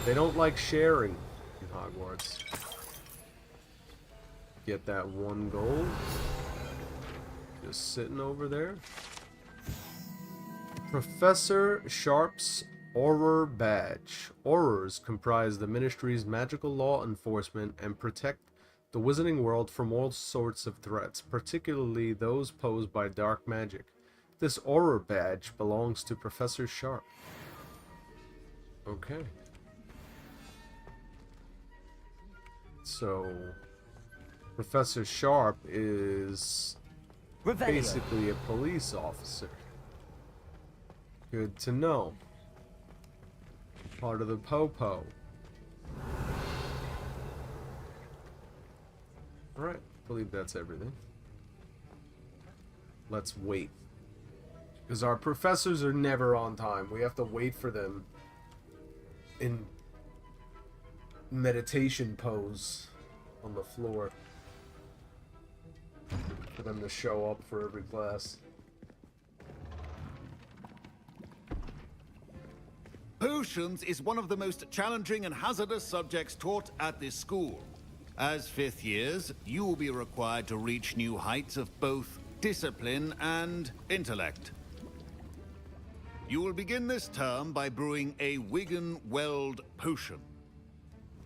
Speaker 1: They don't like sharing in Hogwarts. Get that 1 gold. Just sitting over there. Professor Sharp's Auror Badge. Aurors comprise the Ministry's magical law enforcement and protect the wizarding world from all sorts of threats, particularly those posed by dark magic. This Auror Badge belongs to Professor Sharp. Okay. So, Professor Sharp is
Speaker 5: Revelio.
Speaker 1: basically a police officer. Good to know. Part of the Popo. Alright, I believe that's everything. Let's wait. Because our professors are never on time. We have to wait for them in meditation pose on the floor. For them to show up for every class.
Speaker 3: Potions is one of the most challenging and hazardous subjects taught at this school. As fifth years, you will be required to reach new heights of both discipline and intellect. You will begin this term by brewing a Wigan-Weld potion.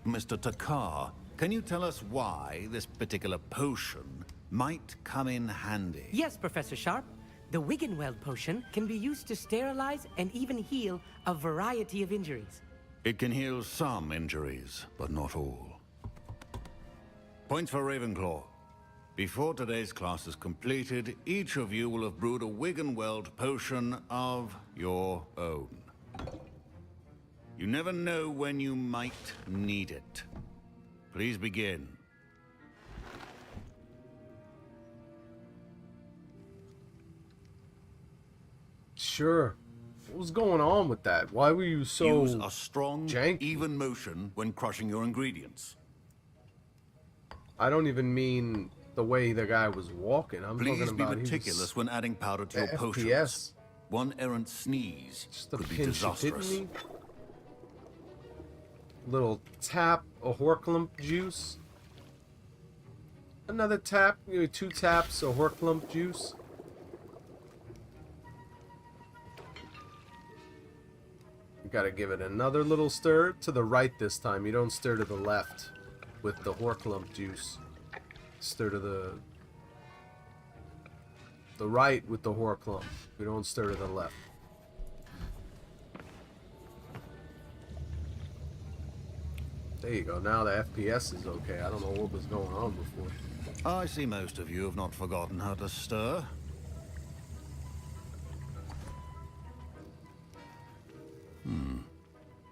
Speaker 3: Mr. Takar, can you tell us why this particular potion might come in handy?
Speaker 18: Yes, Professor Sharp. The Wigan-Weld potion can be used to sterilize and even heal a variety of injuries.
Speaker 3: It can heal some injuries, but not all. Points for Ravenclaw. Before today's class is completed, each of you will have brewed a Wigan-Weld potion of your own. You never know when you might need it. Please begin.
Speaker 1: Sure. What was going on with that? Why were you so
Speaker 3: Use a strong,
Speaker 1: janky?
Speaker 3: even motion when crushing your ingredients.
Speaker 1: I don't even mean the way the guy was walking. I'm
Speaker 3: Please
Speaker 1: talking
Speaker 3: be
Speaker 1: about
Speaker 3: meticulous when adding powder to your
Speaker 1: FPS.
Speaker 3: potions. One errant sneeze
Speaker 1: Just a
Speaker 3: could be
Speaker 1: pinch of
Speaker 3: disastrous.
Speaker 1: me. Little tap of Horklump juice. Another tap, maybe 2 taps of Horklump juice. You gotta give it another little stir to the right this time. You don't stir to the left with the Horklump juice. Stir to the right with the Horklump. We don't stir to the left. There you go. Now the FPS is okay. I don't know what was going on before.
Speaker 3: I see most of you have not forgotten how to stir.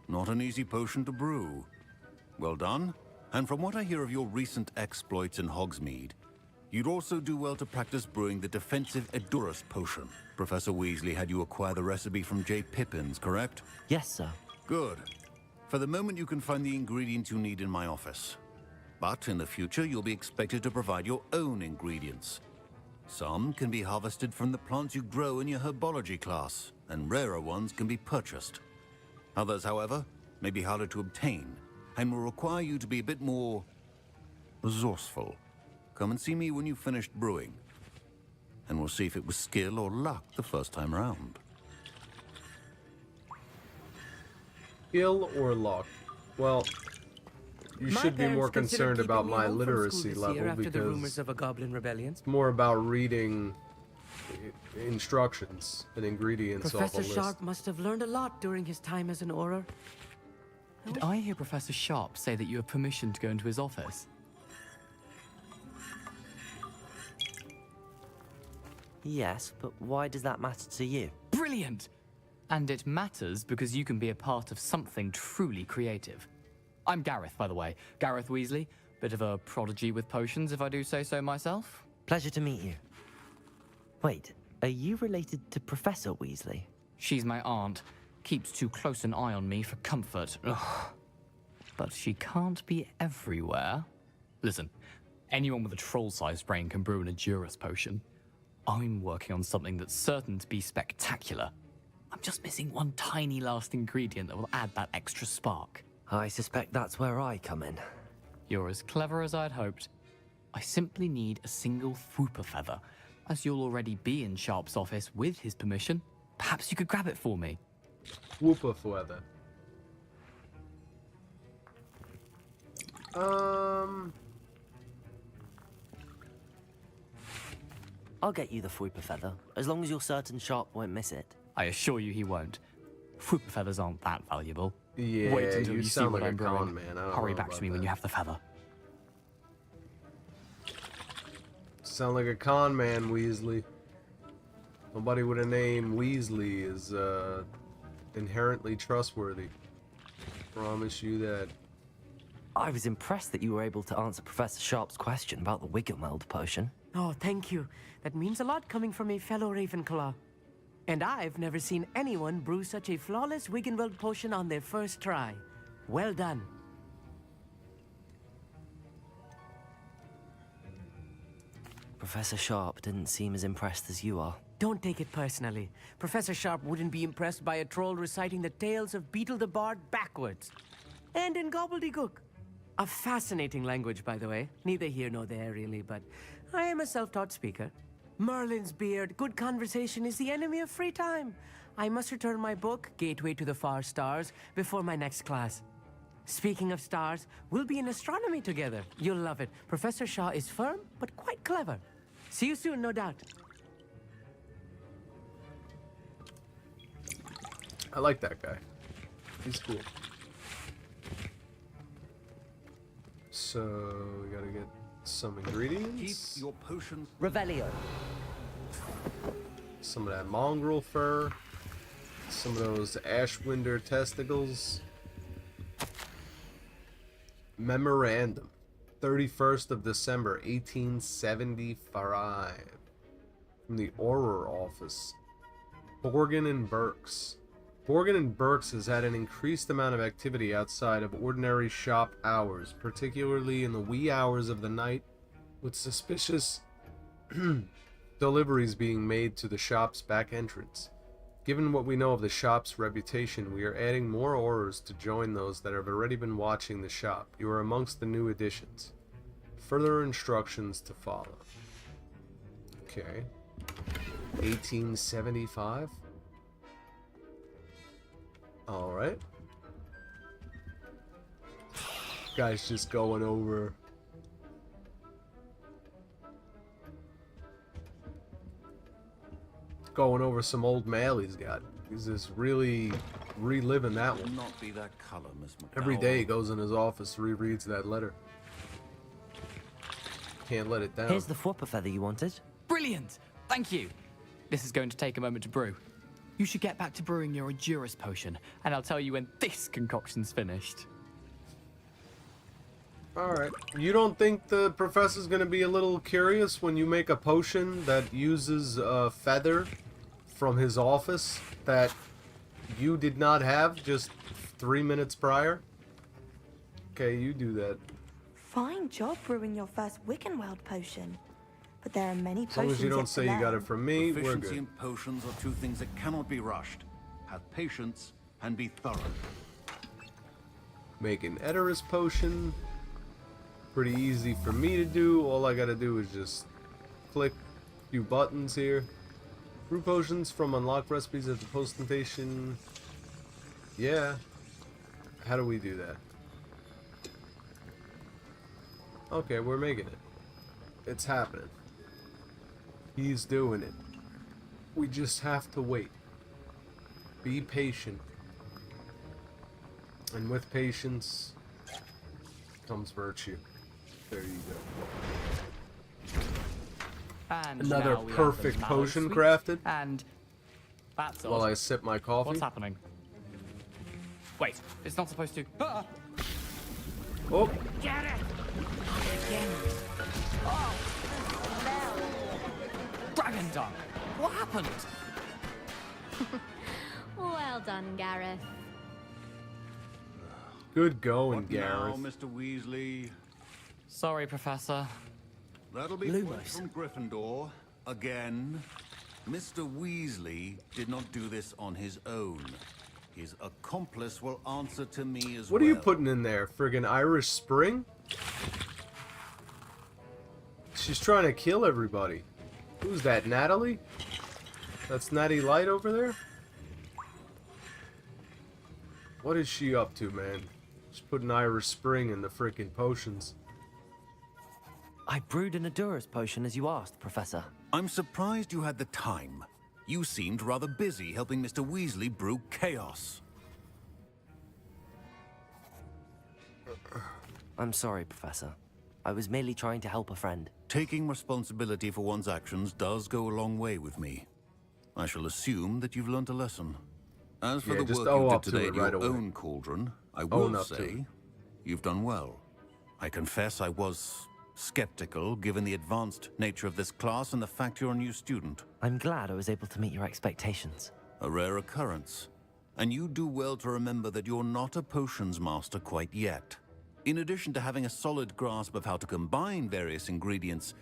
Speaker 3: Not an easy potion to brew. Well done. And from what I hear of your recent exploits in Hogsmeade, you'd also do well to practice brewing the defensive Edurus potion. Professor Weasley had you acquire the recipe from J. Pippins, correct?
Speaker 5: Yes, sir.
Speaker 3: Good. For the moment, you can find the ingredients you need in my office. But in the future, you'll be expected to provide your own ingredients. Some can be harvested from the plants you grow in your herbology class, and rarer ones can be purchased. Others, however, may be harder to obtain, and will require you to be a bit more resourceful. Come and see me when you've finished brewing, and we'll see if it was skill or luck the first time around.
Speaker 1: Skill or luck? Well, you
Speaker 18: My
Speaker 1: should be more
Speaker 18: parents considered
Speaker 1: concerned about
Speaker 18: keeping me
Speaker 1: my
Speaker 18: home from school
Speaker 1: literacy
Speaker 18: this
Speaker 1: level
Speaker 18: year after the rumors
Speaker 1: because
Speaker 18: of a goblin rebellion.
Speaker 1: it's more about reading instructions and ingredients off a
Speaker 18: Professor
Speaker 1: list.
Speaker 18: Sharp must have learned a lot during his time as an Auror.
Speaker 19: Did I hear Professor Sharp say that you have permission to go into his office?
Speaker 5: Yes, but why does that matter to you?
Speaker 19: Brilliant! And it matters because you can be a part of something truly creative. I'm Gareth, by the way. Gareth Weasley. Bit of a prodigy with potions, if I do say so myself.
Speaker 5: Pleasure to meet you. Wait, are you related to Professor Weasley?
Speaker 19: She's my aunt. Keeps too close an eye on me for comfort. Ugh. But she can't be everywhere. Listen, anyone with a troll-sized brain can brew an Edurus potion. I'm working on something that's certain to be spectacular. I'm just missing one tiny last ingredient that will add that extra spark.
Speaker 5: I suspect that's where I come in.
Speaker 19: You're as clever as I'd hoped. I simply need a single Fwooper feather. As you'll already be in Sharp's office with his permission, perhaps you could grab it for me.
Speaker 1: Whooper feather.
Speaker 5: I'll get you the Fwooper feather, as long as you're certain Sharp won't miss it.
Speaker 19: I assure you he won't. Fwooper feathers aren't that valuable.
Speaker 1: Yeah,
Speaker 19: Wait until
Speaker 1: you
Speaker 19: you see
Speaker 1: sound
Speaker 19: what
Speaker 1: like a
Speaker 19: I'm
Speaker 1: con
Speaker 19: brewing.
Speaker 1: man. I don't
Speaker 19: Hurry
Speaker 1: know
Speaker 19: back to
Speaker 1: about
Speaker 19: me when
Speaker 1: that.
Speaker 19: you have the feather.
Speaker 1: Sound like a con man, Weasley. Nobody with a name Weasley is inherently trustworthy. Promise you that.
Speaker 5: I was impressed that you were able to answer Professor Sharp's question about the Wiggenweld potion.
Speaker 18: Oh, thank you. That means a lot coming from a fellow Ravenclaw. And I've never seen anyone brew such a flawless Wiggenweld potion on their first try. Well done.
Speaker 5: Professor Sharp didn't seem as impressed as you are.
Speaker 18: Don't take it personally. Professor Sharp wouldn't be impressed by a troll reciting the tales of Beetle the Bard backwards. And in gobbledygook. A fascinating language, by the way. Neither here nor there, really, but I am a self-taught speaker. Merlin's beard, good conversation is the enemy of free time. I must return my book, Gateway to the Far Stars, before my next class. Speaking of stars, we'll be in astronomy together. You'll love it. Professor Shaw is firm, but quite clever. See you soon, no doubt.
Speaker 1: I like that guy. He's cool. So, we gotta get some ingredients.
Speaker 3: Keep your potions.
Speaker 5: Revelio.
Speaker 1: Some of that mongrel fur. Some of those Ashwinder testicles. Memorandum. 31st of December, 1875. From the Auror office. Borgin and Burks. Borgin and Burks has had an increased amount of activity outside of ordinary shop hours, particularly in the wee hours of the night, with suspicious deliveries being made to the shop's back entrance. Given what we know of the shop's reputation, we are adding more Aurors to join those that have already been watching the shop. You are amongst the new additions. Further instructions to follow. Okay. 1875? Alright. Guy's just going over. Going over some old mail he's got. He's just really reliving that one.
Speaker 3: Not be that color, Miss McDowell.
Speaker 1: Every day he goes in his office, rereads that letter. Can't let it down.
Speaker 5: Here's the Fwopper feather you wanted.
Speaker 19: Brilliant! Thank you. This is going to take a moment to brew. You should get back to brewing your Juris potion, and I'll tell you when this concoction's finished.
Speaker 1: Alright. You don't think the professor's gonna be a little curious when you make a potion that uses a feather from his office that you did not have just 3 minutes prior? Okay, you do that.
Speaker 14: Fine job brewing your first Wiggenweld potion. But there are many
Speaker 1: As long
Speaker 14: potions
Speaker 1: as you don't
Speaker 14: yet
Speaker 1: say
Speaker 14: to
Speaker 1: you got
Speaker 14: learn.
Speaker 1: it from me, we're
Speaker 3: Proficiency
Speaker 1: good.
Speaker 3: and potions are two things that cannot be rushed. Have patience and be thorough.
Speaker 1: Make an Edoras potion. Pretty easy for me to do. All I gotta do is just click a few buttons here. Brew potions from unlocked recipes at the posting station. Yeah. How do we do that? Okay, we're making it. It's happening. He's doing it. We just have to wait. Be patient. And with patience comes virtue. There you go.
Speaker 19: And
Speaker 1: Another
Speaker 19: now we have
Speaker 1: perfect
Speaker 19: the mallow
Speaker 1: potion
Speaker 19: sweet,
Speaker 1: crafted.
Speaker 19: And that's all.
Speaker 1: While I sip my coffee.
Speaker 19: What's happening? Wait, it's not supposed to. Ah!
Speaker 1: Oh,
Speaker 18: Get it! Again. Oh,
Speaker 19: Dragon Dunk! What happened?
Speaker 2: Well done, Gareth.
Speaker 1: good going,
Speaker 3: What now,
Speaker 1: Gareth.
Speaker 3: Mr. Weasley?
Speaker 19: Sorry, Professor.
Speaker 3: That'll be
Speaker 18: Lumos.
Speaker 3: from Gryffindor. Again. Mr. Weasley did not do this on his own. His accomplice will answer to me as well.
Speaker 1: What are you putting in there? Friggin' Irish Spring? She's trying to kill everybody. Who's that, Natalie? That's Natty Light over there? What is she up to, man? She's putting Irish Spring in the frickin' potions.
Speaker 5: I brewed an Aduras potion as you asked, Professor.
Speaker 3: I'm surprised you had the time. You seemed rather busy helping Mr. Weasley brew chaos.
Speaker 5: I'm sorry, Professor. I was merely trying to help a friend.
Speaker 3: Taking responsibility for one's actions does go a long way with me. I shall assume that you've learnt a lesson. As for
Speaker 1: Yeah,
Speaker 3: the
Speaker 1: just
Speaker 3: work
Speaker 1: owe
Speaker 3: you
Speaker 1: up
Speaker 3: did
Speaker 1: to
Speaker 3: today
Speaker 1: it
Speaker 3: in your
Speaker 1: right away.
Speaker 3: own cauldron, I
Speaker 1: Own
Speaker 3: will
Speaker 1: up to it.
Speaker 3: say you've done well. I confess I was skeptical given the advanced nature of this class and the fact you're a new student.
Speaker 5: I'm glad I was able to meet your expectations.
Speaker 3: A rare occurrence. And you do well to remember that you're not a potions master quite yet. In addition to having a solid grasp of how to combine various ingredients,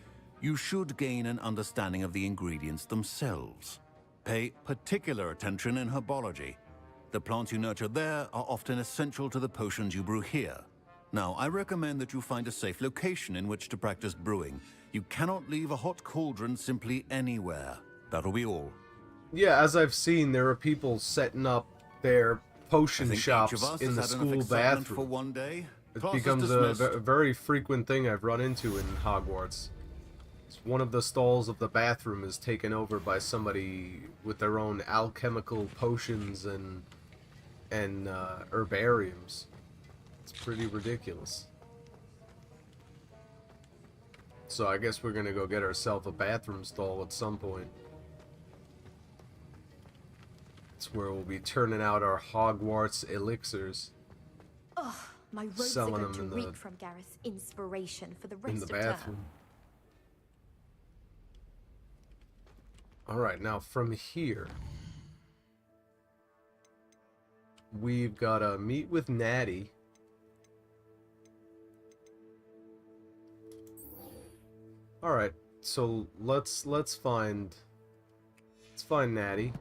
Speaker 3: you should gain an understanding of the ingredients themselves. Pay particular attention in herbology. The plants you nurture there are often essential to the potions you brew here. Now, I recommend that you find a safe location in which to practice brewing. You cannot leave a hot cauldron simply anywhere. That'll be all.
Speaker 1: Yeah, as I've seen, there are people setting up their potion
Speaker 3: I think each
Speaker 1: shops
Speaker 3: of us
Speaker 1: in
Speaker 3: has
Speaker 1: the
Speaker 3: had
Speaker 1: school
Speaker 3: enough excitement for
Speaker 1: bathroom.
Speaker 3: one day.
Speaker 1: It
Speaker 3: Class is
Speaker 1: becomes
Speaker 3: dismissed.
Speaker 1: a very frequent thing I've run into in Hogwarts. One of the stalls of the bathroom is taken over by somebody with their own alchemical potions and herbariums. It's pretty ridiculous. So I guess we're gonna go get ourselves a bathroom stall at some point. It's where we'll be turning out our Hogwarts elixirs.
Speaker 20: Ugh, my robes are
Speaker 1: Selling
Speaker 20: going
Speaker 1: them
Speaker 20: to
Speaker 1: in the-
Speaker 20: reek from Gareth's inspiration for the
Speaker 1: in
Speaker 20: rest
Speaker 1: the
Speaker 20: of term.
Speaker 1: bathroom. Alright, now from here, we've got to meet with Natty. Alright, so let's find Natty.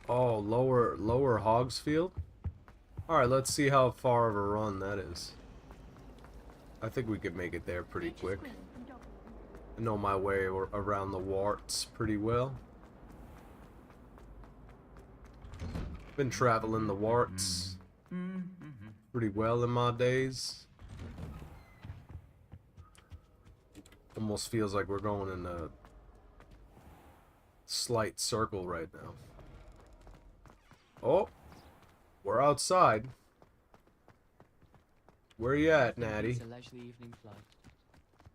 Speaker 1: Oh, lower Hogsfield? Alright, let's see how far of a run that is. I think we could make it there pretty quick. I know my way around the warts pretty well. Been traveling the warts pretty well in my days. Almost feels like we're going in a slight circle right now. Oh, we're outside. Where you at, Natty?
Speaker 17: It's a leisurely evening flight.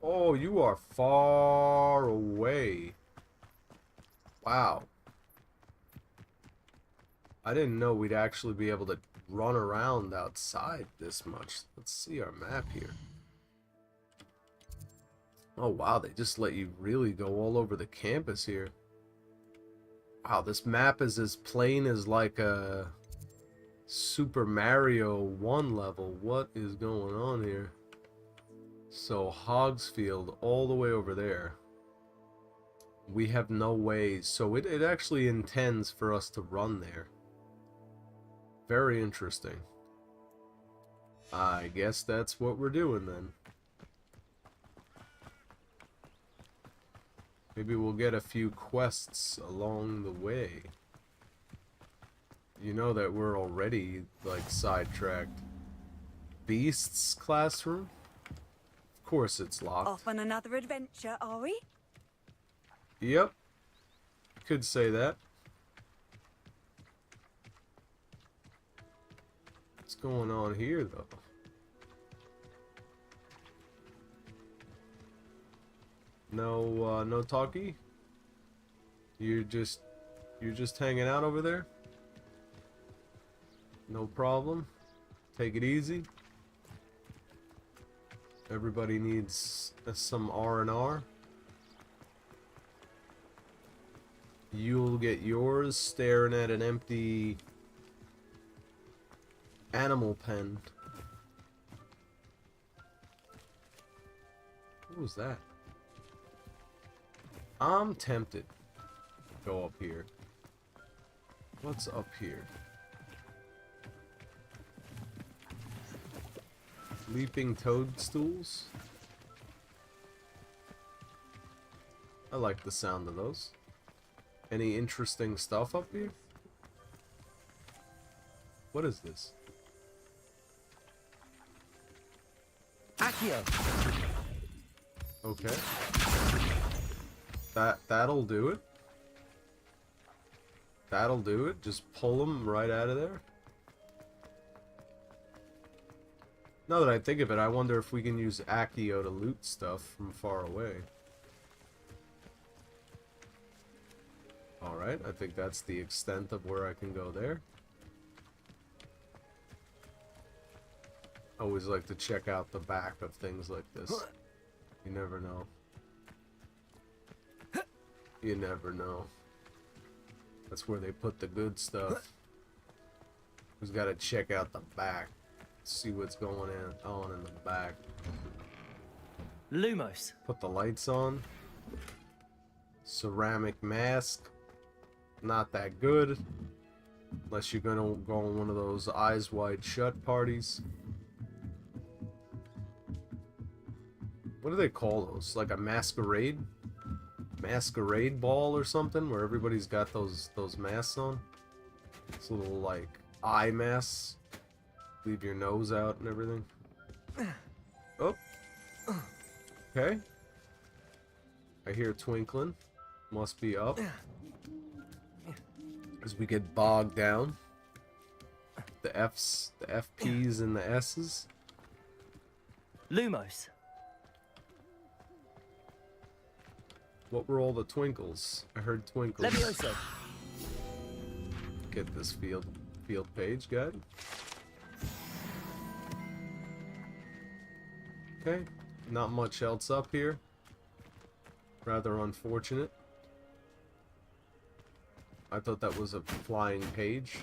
Speaker 1: Oh, you are far away. Wow. I didn't know we'd actually be able to run around outside this much. Let's see our map here. Oh wow, they just let you really go all over the campus here. Wow, this map is as plain as like a Super Mario 1 level. What is going on here? So Hogsfield all the way over there. We have no way, so it actually intends for us to run there. Very interesting. I guess that's what we're doing then. Maybe we'll get a few quests along the way. You know that we're already, like, sidetracked. Beasts classroom? Of course it's locked.
Speaker 21: Off on another adventure, are we?
Speaker 1: Yep. Could say that. What's going on here, though? No talkie? You're just hanging out over there? No problem. Take it easy. Everybody needs some R&R. You'll get yours staring at an empty animal pen. What was that? I'm tempted to go up here. What's up here? Leaping toadstools? I like the sound of those. Any interesting stuff up here? What is this?
Speaker 5: Accio!
Speaker 1: Okay. That'll do it. That'll do it. Just pull them right out of there. Now that I think of it, I wonder if we can use Accio to loot stuff from far away. Alright, I think that's the extent of where I can go there. I always like to check out the back of things like this. You never know. You never know. That's where they put the good stuff. Who's got to check out the back? See what's going on in the back.
Speaker 17: Lumos.
Speaker 1: Put the lights on. Ceramic mask. Not that good. Unless you're gonna go on one of those eyes wide shut parties. What do they call those? Like a masquerade? Masquerade ball or something? Where everybody's got those masks on? It's little like eye masks. Leave your nose out and everything. Oh. Okay. I hear twinkling. Must be up. As we get bogged down. The F's, the FP's and the S's.
Speaker 17: Lumos.
Speaker 1: What were all the twinkles? I heard twinkles.
Speaker 17: Levioso.
Speaker 1: Get this field page guide. Okay, not much else up here. Rather unfortunate. I thought that was a flying page.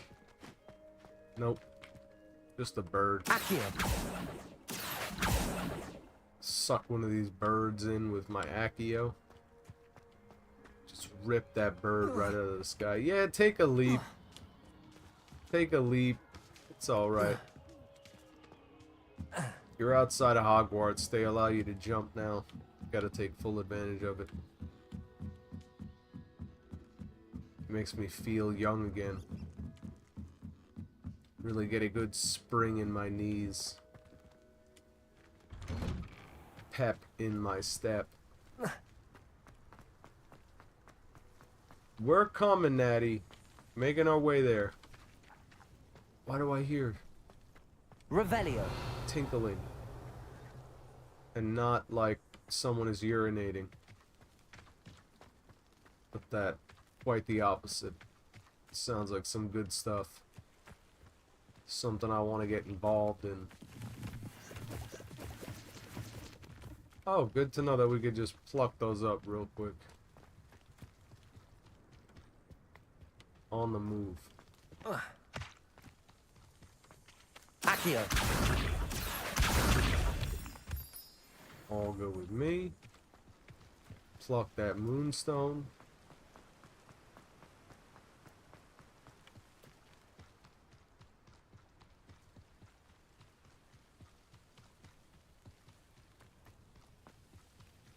Speaker 1: Nope. Just a bird.
Speaker 17: Accio.
Speaker 1: Suck one of these birds in with my Accio. Just rip that bird right out of the sky. Yeah, take a leap. Take a leap. It's alright. You're outside of Hogwarts. They allow you to jump now. Gotta take full advantage of it. It makes me feel young again. Really get a good spring in my knees. Pep in my step. We're coming, Natty. Making our way there. Why do I hear
Speaker 17: Revelio.
Speaker 1: tinkling? And not like someone is urinating. But that, quite the opposite. Sounds like some good stuff. Something I want to get involved in. Oh, good to know that we could just pluck those up real quick. On the move.
Speaker 17: Accio.
Speaker 1: All good with me. Pluck that moonstone.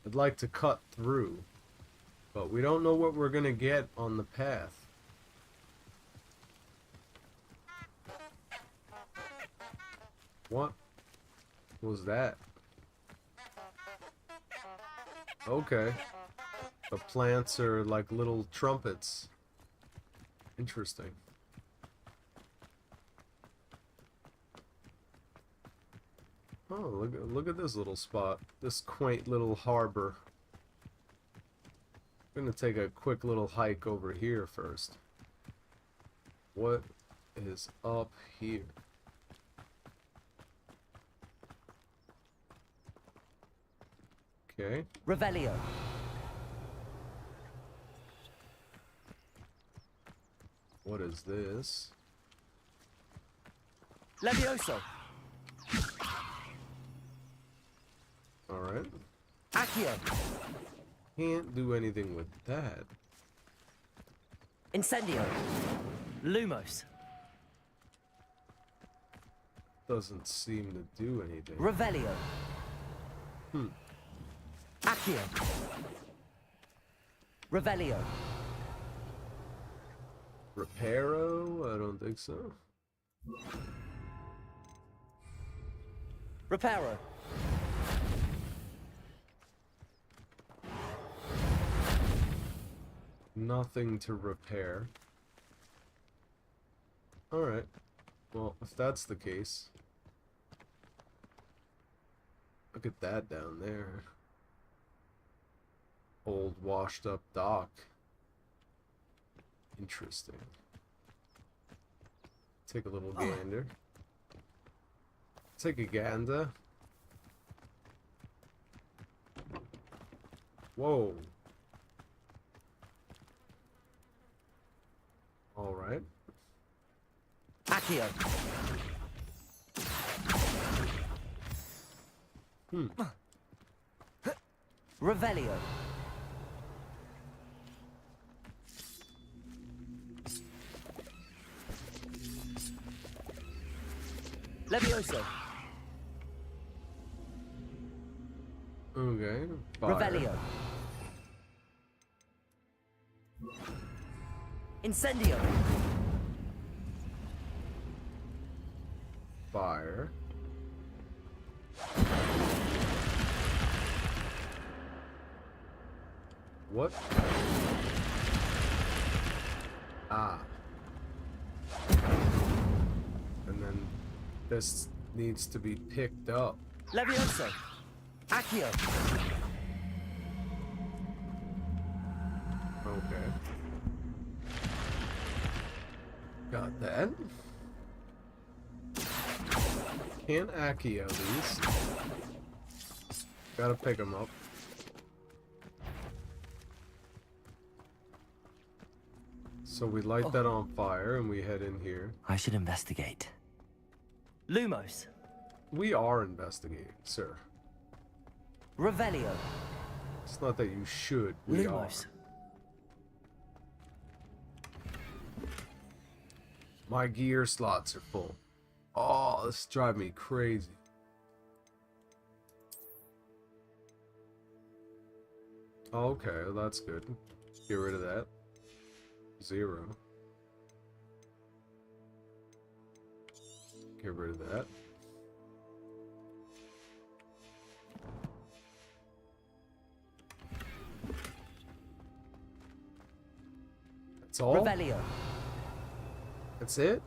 Speaker 1: I'd like to cut through, but we don't know what we're gonna get on the path. What was that? Okay. The plants are like little trumpets. Interesting. Oh, look at this little spot. This quaint little harbor. I'm gonna take a quick little hike over here first. What is up here? Okay.
Speaker 17: Revelio.
Speaker 1: What is this?
Speaker 17: Levioso.
Speaker 1: Alright.
Speaker 17: Accio.
Speaker 1: Can't do anything with that.
Speaker 17: Incendio. Lumos.
Speaker 1: Doesn't seem to do anything.
Speaker 17: Revelio. Accio. Revelio.
Speaker 1: Reparo? I don't think so.
Speaker 17: Reparo.
Speaker 1: Nothing to repair. Alright. Well, if that's the case, Look at that down there. Old washed up dock. Interesting. Take a little gander. Take a gander. Whoa. Alright.
Speaker 17: Accio. Revelio. Levioso.
Speaker 1: Okay. Fire.
Speaker 17: Revelio. Incendio.
Speaker 1: Fire. What? Ah. And then this needs to be picked up.
Speaker 17: Levioso. Accio.
Speaker 1: Okay. Got that. Can't Accio these. Gotta pick them up. So we light that on fire and we head in here.
Speaker 5: I should investigate.
Speaker 17: Lumos.
Speaker 1: We are investigating, sir.
Speaker 17: Revelio.
Speaker 1: It's not that you should. We
Speaker 17: Lumos.
Speaker 1: My gear slots are full. Oh, this drives me crazy. Okay, well, that's good. Get rid of that. 0. Get rid of that. That's all?
Speaker 17: Revelio.
Speaker 1: That's it?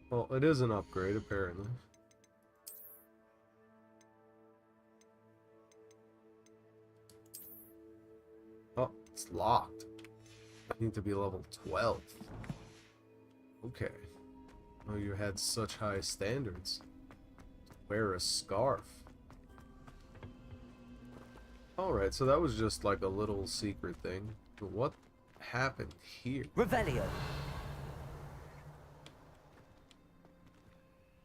Speaker 1: Well, it is an upgrade, apparently. Oh, it's locked. I need to be level 12. Okay. Oh, you had such high standards. Wear a scarf. Alright, so that was just like a little secret thing. But what happened here?
Speaker 17: Revelio.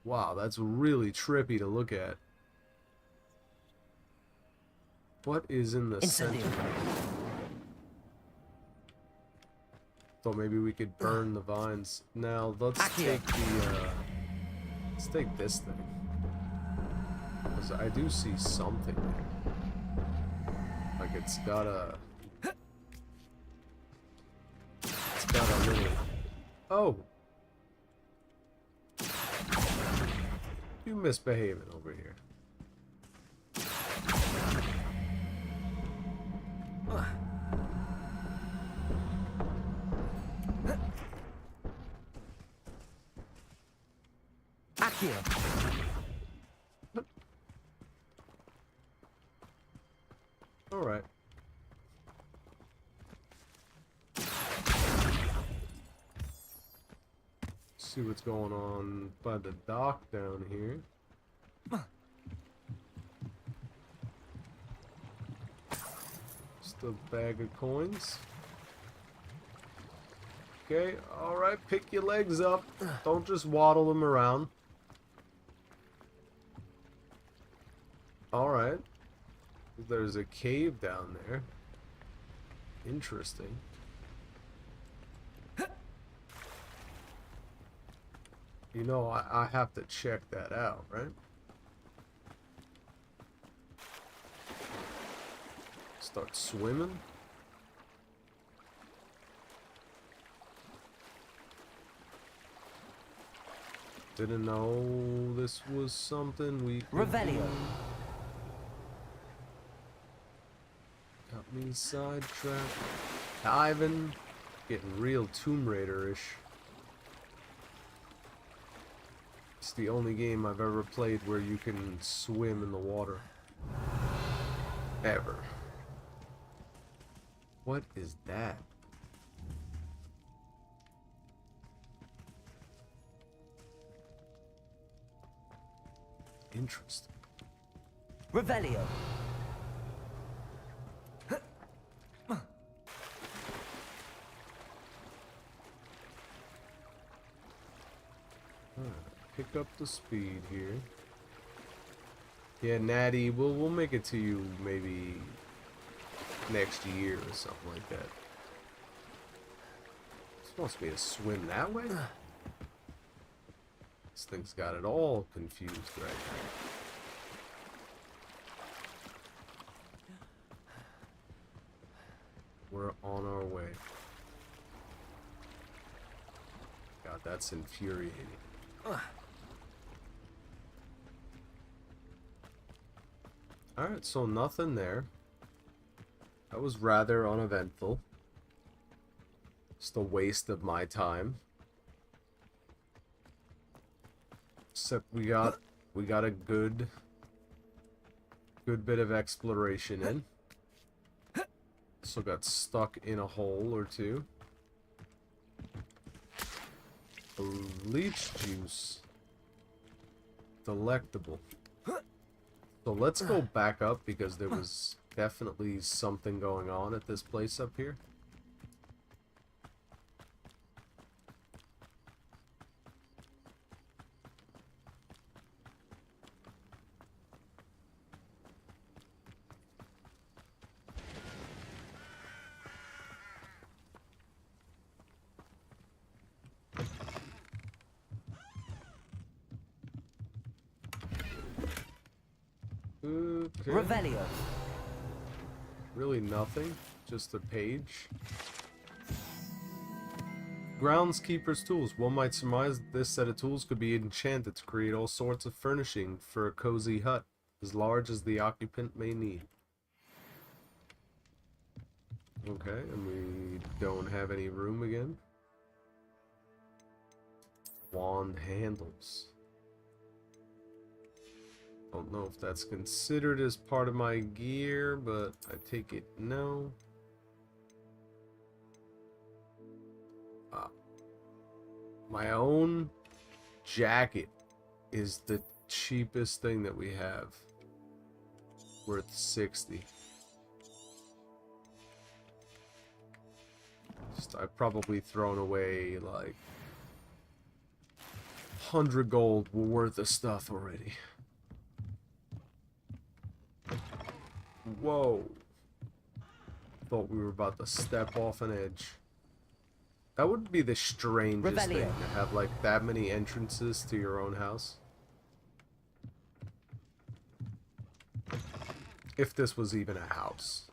Speaker 1: Wow, that's really trippy to look at. What is in the center? Thought maybe we could burn the vines. Now let's take the let's take this thing. Because I do see something there. Like it's got a little. Oh, you misbehaving over here.
Speaker 17: Accio.
Speaker 1: All right. See what's going on by the dock down here. Just a bag of coins. Okay, alright, pick your legs up. Don't just waddle them around. Alright. There's a cave down there. Interesting. You know, I have to check that out, right? Start swimming. Didn't know this was something we could
Speaker 17: Revelio.
Speaker 1: do. Got me sidetracked. Diving. Getting real Tomb Raider-ish. It's the only game I've ever played where you can swim in the water. Ever. What is that? Interesting.
Speaker 17: Revelio.
Speaker 1: Pick up the speed here. Yeah, Natty, we'll make it to you maybe next year or something like that. This wants me to swim that way? This thing's got it all confused right now. We're on our way. God, that's infuriating. Alright, so nothing there. That was rather uneventful. Just a waste of my time. Except we got a good bit of exploration in. So got stuck in a hole or two. Leech juice. Delectable. So let's go back up because there was definitely something going on at this place up here. Okay.
Speaker 17: Revelio.
Speaker 1: Really nothing, just a page. Groundskeeper's tools. One might surmise that this set of tools could be enchanted to create all sorts of furnishing for a cozy hut, as large as the occupant may need. Okay, and we don't have any room again. Wand handles. Don't know if that's considered as part of my gear, but I take it no. My own jacket is the cheapest thing that we have. Worth 60. I've probably thrown away like 100 gold worth of stuff already. Whoa. Thought we were about to step off an edge. That would be the strangest thing, to have like that many entrances to your own house. If this was even a house.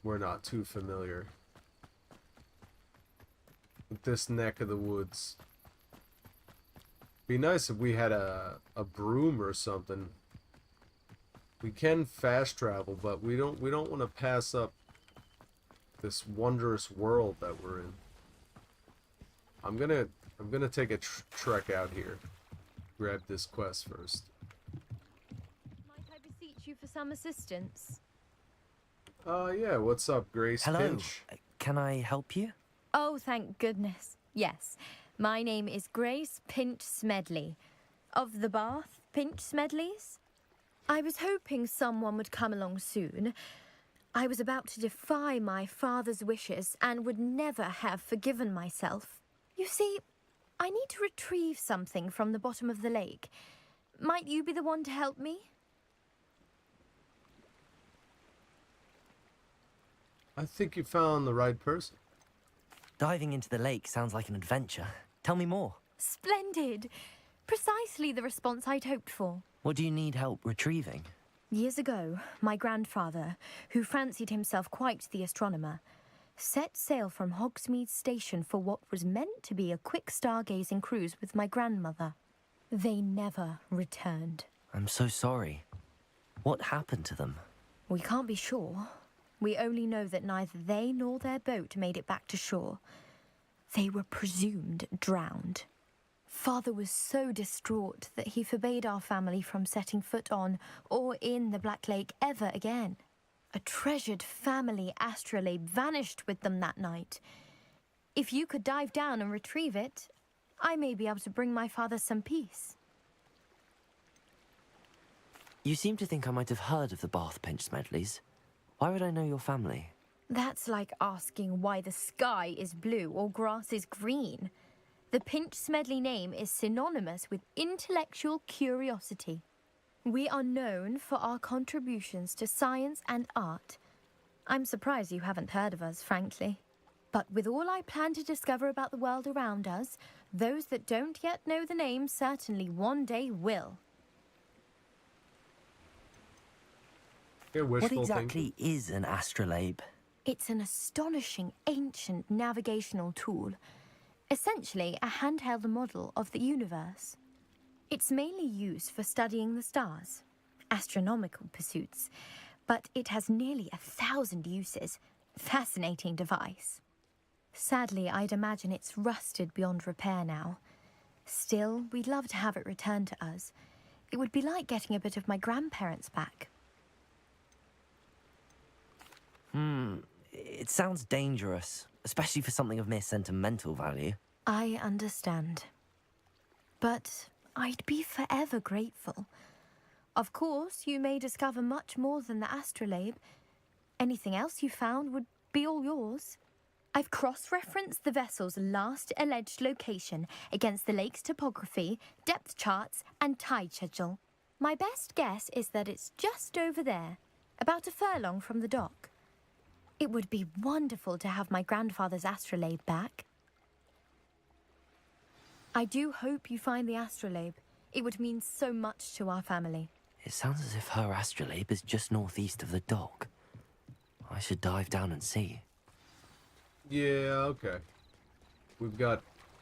Speaker 1: We're not too familiar with this neck of the woods. Be nice if we had a broom or something. We can fast travel, but we don't want to pass up this wondrous world that we're in. I'm gonna take a trek out here. Grab this quest first.
Speaker 4: Might I beseech you for some assistance?
Speaker 1: Yeah, what's up, Grace
Speaker 5: Hello.
Speaker 1: Pinch?
Speaker 5: Can I help you?
Speaker 4: Oh, thank goodness. Yes. My name is Grace Pinch Smedley. Of the Bath Pinch Smedleys? I was hoping someone would come along soon. I was about to defy my father's wishes and would never have forgiven myself. You see, I need to retrieve something from the bottom of the lake. Might you be the one to help me?
Speaker 1: I think you found the right person.
Speaker 5: Diving into the lake sounds like an adventure. Tell me more.
Speaker 4: Splendid! Precisely the response I'd hoped for.
Speaker 5: What do you need help retrieving?
Speaker 4: Years ago, my grandfather, who fancied himself quite the astronomer, set sail from Hogsmeade Station for what was meant to be a quick stargazing cruise with my grandmother. They never returned.
Speaker 5: I'm so sorry. What happened to them?
Speaker 4: We can't be sure. We only know that neither they nor their boat made it back to shore. They were presumed drowned. Father was so distraught that he forbade our family from setting foot on or in the Black Lake ever again. A treasured family astrolabe vanished with them that night. If you could dive down and retrieve it, I may be able to bring my father some peace.
Speaker 5: You seem to think I might have heard of the Bath Pinch Smedleys. Why would I know your family?
Speaker 4: That's like asking why the sky is blue or grass is green. The Pinch Smedley name is synonymous with intellectual curiosity. We are known for our contributions to science and art. I'm surprised you haven't heard of us, frankly. But with all I plan to discover about the world around us, those that don't yet know the name certainly one day will.
Speaker 5: What exactly is an astrolabe?
Speaker 4: It's an astonishing ancient navigational tool. Essentially a handheld model of the universe. It's mainly used for studying the stars, astronomical pursuits, but it has nearly 1,000 uses. Fascinating device. Sadly, I'd imagine it's rusted beyond repair now. Still, we'd love to have it returned to us. It would be like getting a bit of my grandparents back.
Speaker 5: It sounds dangerous, especially for something of mere sentimental value.
Speaker 4: I understand. But I'd be forever grateful. Of course, you may discover much more than the astrolabe. Anything else you found would be all yours. I've cross-referenced the vessel's last alleged location against the lake's topography, depth charts, and tide schedule. My best guess is that it's just over there, about a furlong from the dock. It would be wonderful to have my grandfather's astrolabe back. I do hope you find the astrolabe. It would mean so much to our family.
Speaker 5: It sounds as if her astrolabe is just northeast of the dock. I should dive down and see.
Speaker 1: Yeah, okay. We've got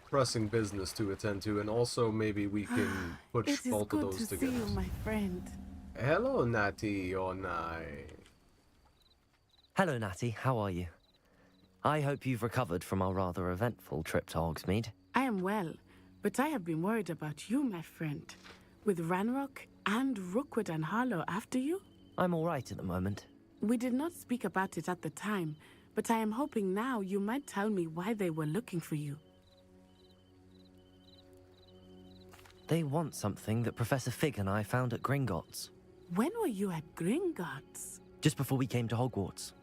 Speaker 1: pressing business to attend to, and also maybe we can put both of those together.
Speaker 7: It is good to see you, my friend.
Speaker 1: Hello, Natty or Nai.
Speaker 5: Hello, Natty. How are you? I hope you've recovered from our rather eventful trip to Hogsmeade.
Speaker 7: I am well, but I have been worried about you, my friend. With Ranrock and Rookwood and Harlow after you?
Speaker 5: I'm all right at the moment.
Speaker 7: We did not speak about it at the time, but I am hoping now you might tell me why they were looking for you.
Speaker 5: They want something that Professor Fig and I found at Gringotts.
Speaker 7: When were you at Gringotts?
Speaker 5: Just before we came to Hogwarts.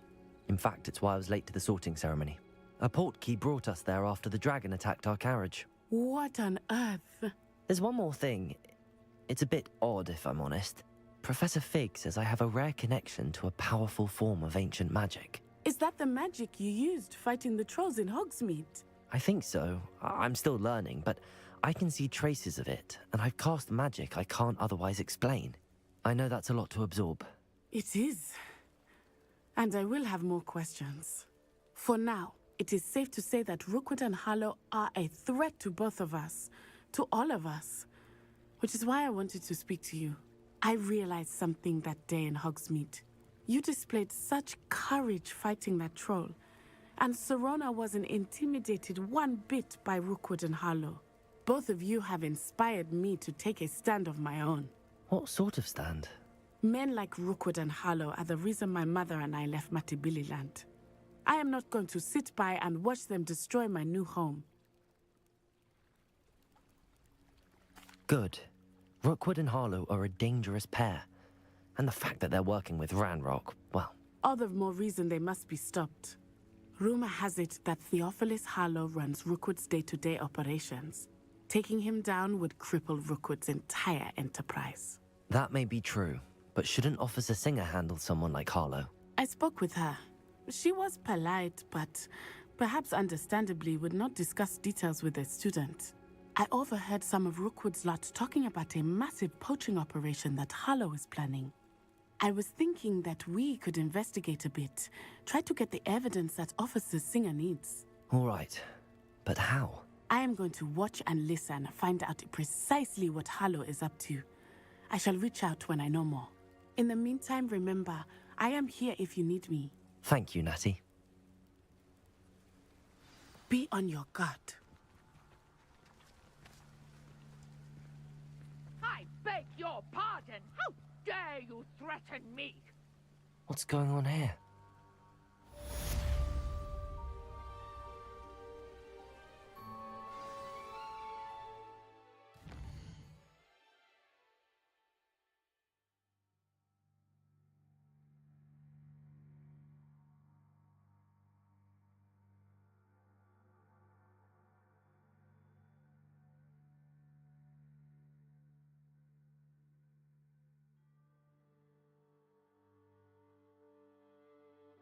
Speaker 5: In fact, it's why I was late to the sorting ceremony. A portkey brought us there after the dragon attacked our carriage.
Speaker 7: What on earth?
Speaker 5: There's one more thing. It's a bit odd, if I'm honest. Professor Fig says I have a rare connection to a powerful form of ancient magic.
Speaker 7: Is that the magic you used fighting the trolls in Hogsmeade?
Speaker 5: I think so. I'm still learning, but I can see traces of it, and I've cast magic I can't otherwise explain. I know that's a lot to absorb.
Speaker 7: It is. And I will have more questions. For now, it is safe to say that Rookwood and Harlow are a threat to both of us, to all of us, which is why I wanted to speak to you. I realized something that day in Hogsmeade. You displayed such courage fighting that troll, and Serona wasn't intimidated one bit by Rookwood and Harlow. Both of you have inspired me to take a stand of my own.
Speaker 5: What sort of stand?
Speaker 7: Men like Rookwood and Harlow are the reason my mother and I left Matibili-land. I am not going to sit by and watch them destroy my new home.
Speaker 5: Good. Rookwood and Harlow are a dangerous pair. And the fact that they're working with Ranrock, well...
Speaker 7: All the more reason they must be stopped. Rumor has it that Theophilus Harlow runs Rookwood's day-to-day operations. Taking him down would cripple Rookwood's entire enterprise.
Speaker 5: That may be true, but shouldn't Officer Singer handle someone like Harlow?
Speaker 7: I spoke with her. She was polite, but perhaps understandably would not discuss details with a student. I overheard some of Rookwood's lot talking about a massive poaching operation that Harlow is planning. I was thinking that we could investigate a bit, try to get the evidence that Officer Singer needs.
Speaker 5: All right, but how?
Speaker 7: I am going to watch and listen, find out precisely what Harlow is up to. I shall reach out when I know more. In the meantime, remember, I am here if you need me.
Speaker 5: Thank you, Natty.
Speaker 7: Be on your guard.
Speaker 2: beg your pardon. How dare you threaten me?
Speaker 5: What's going on here?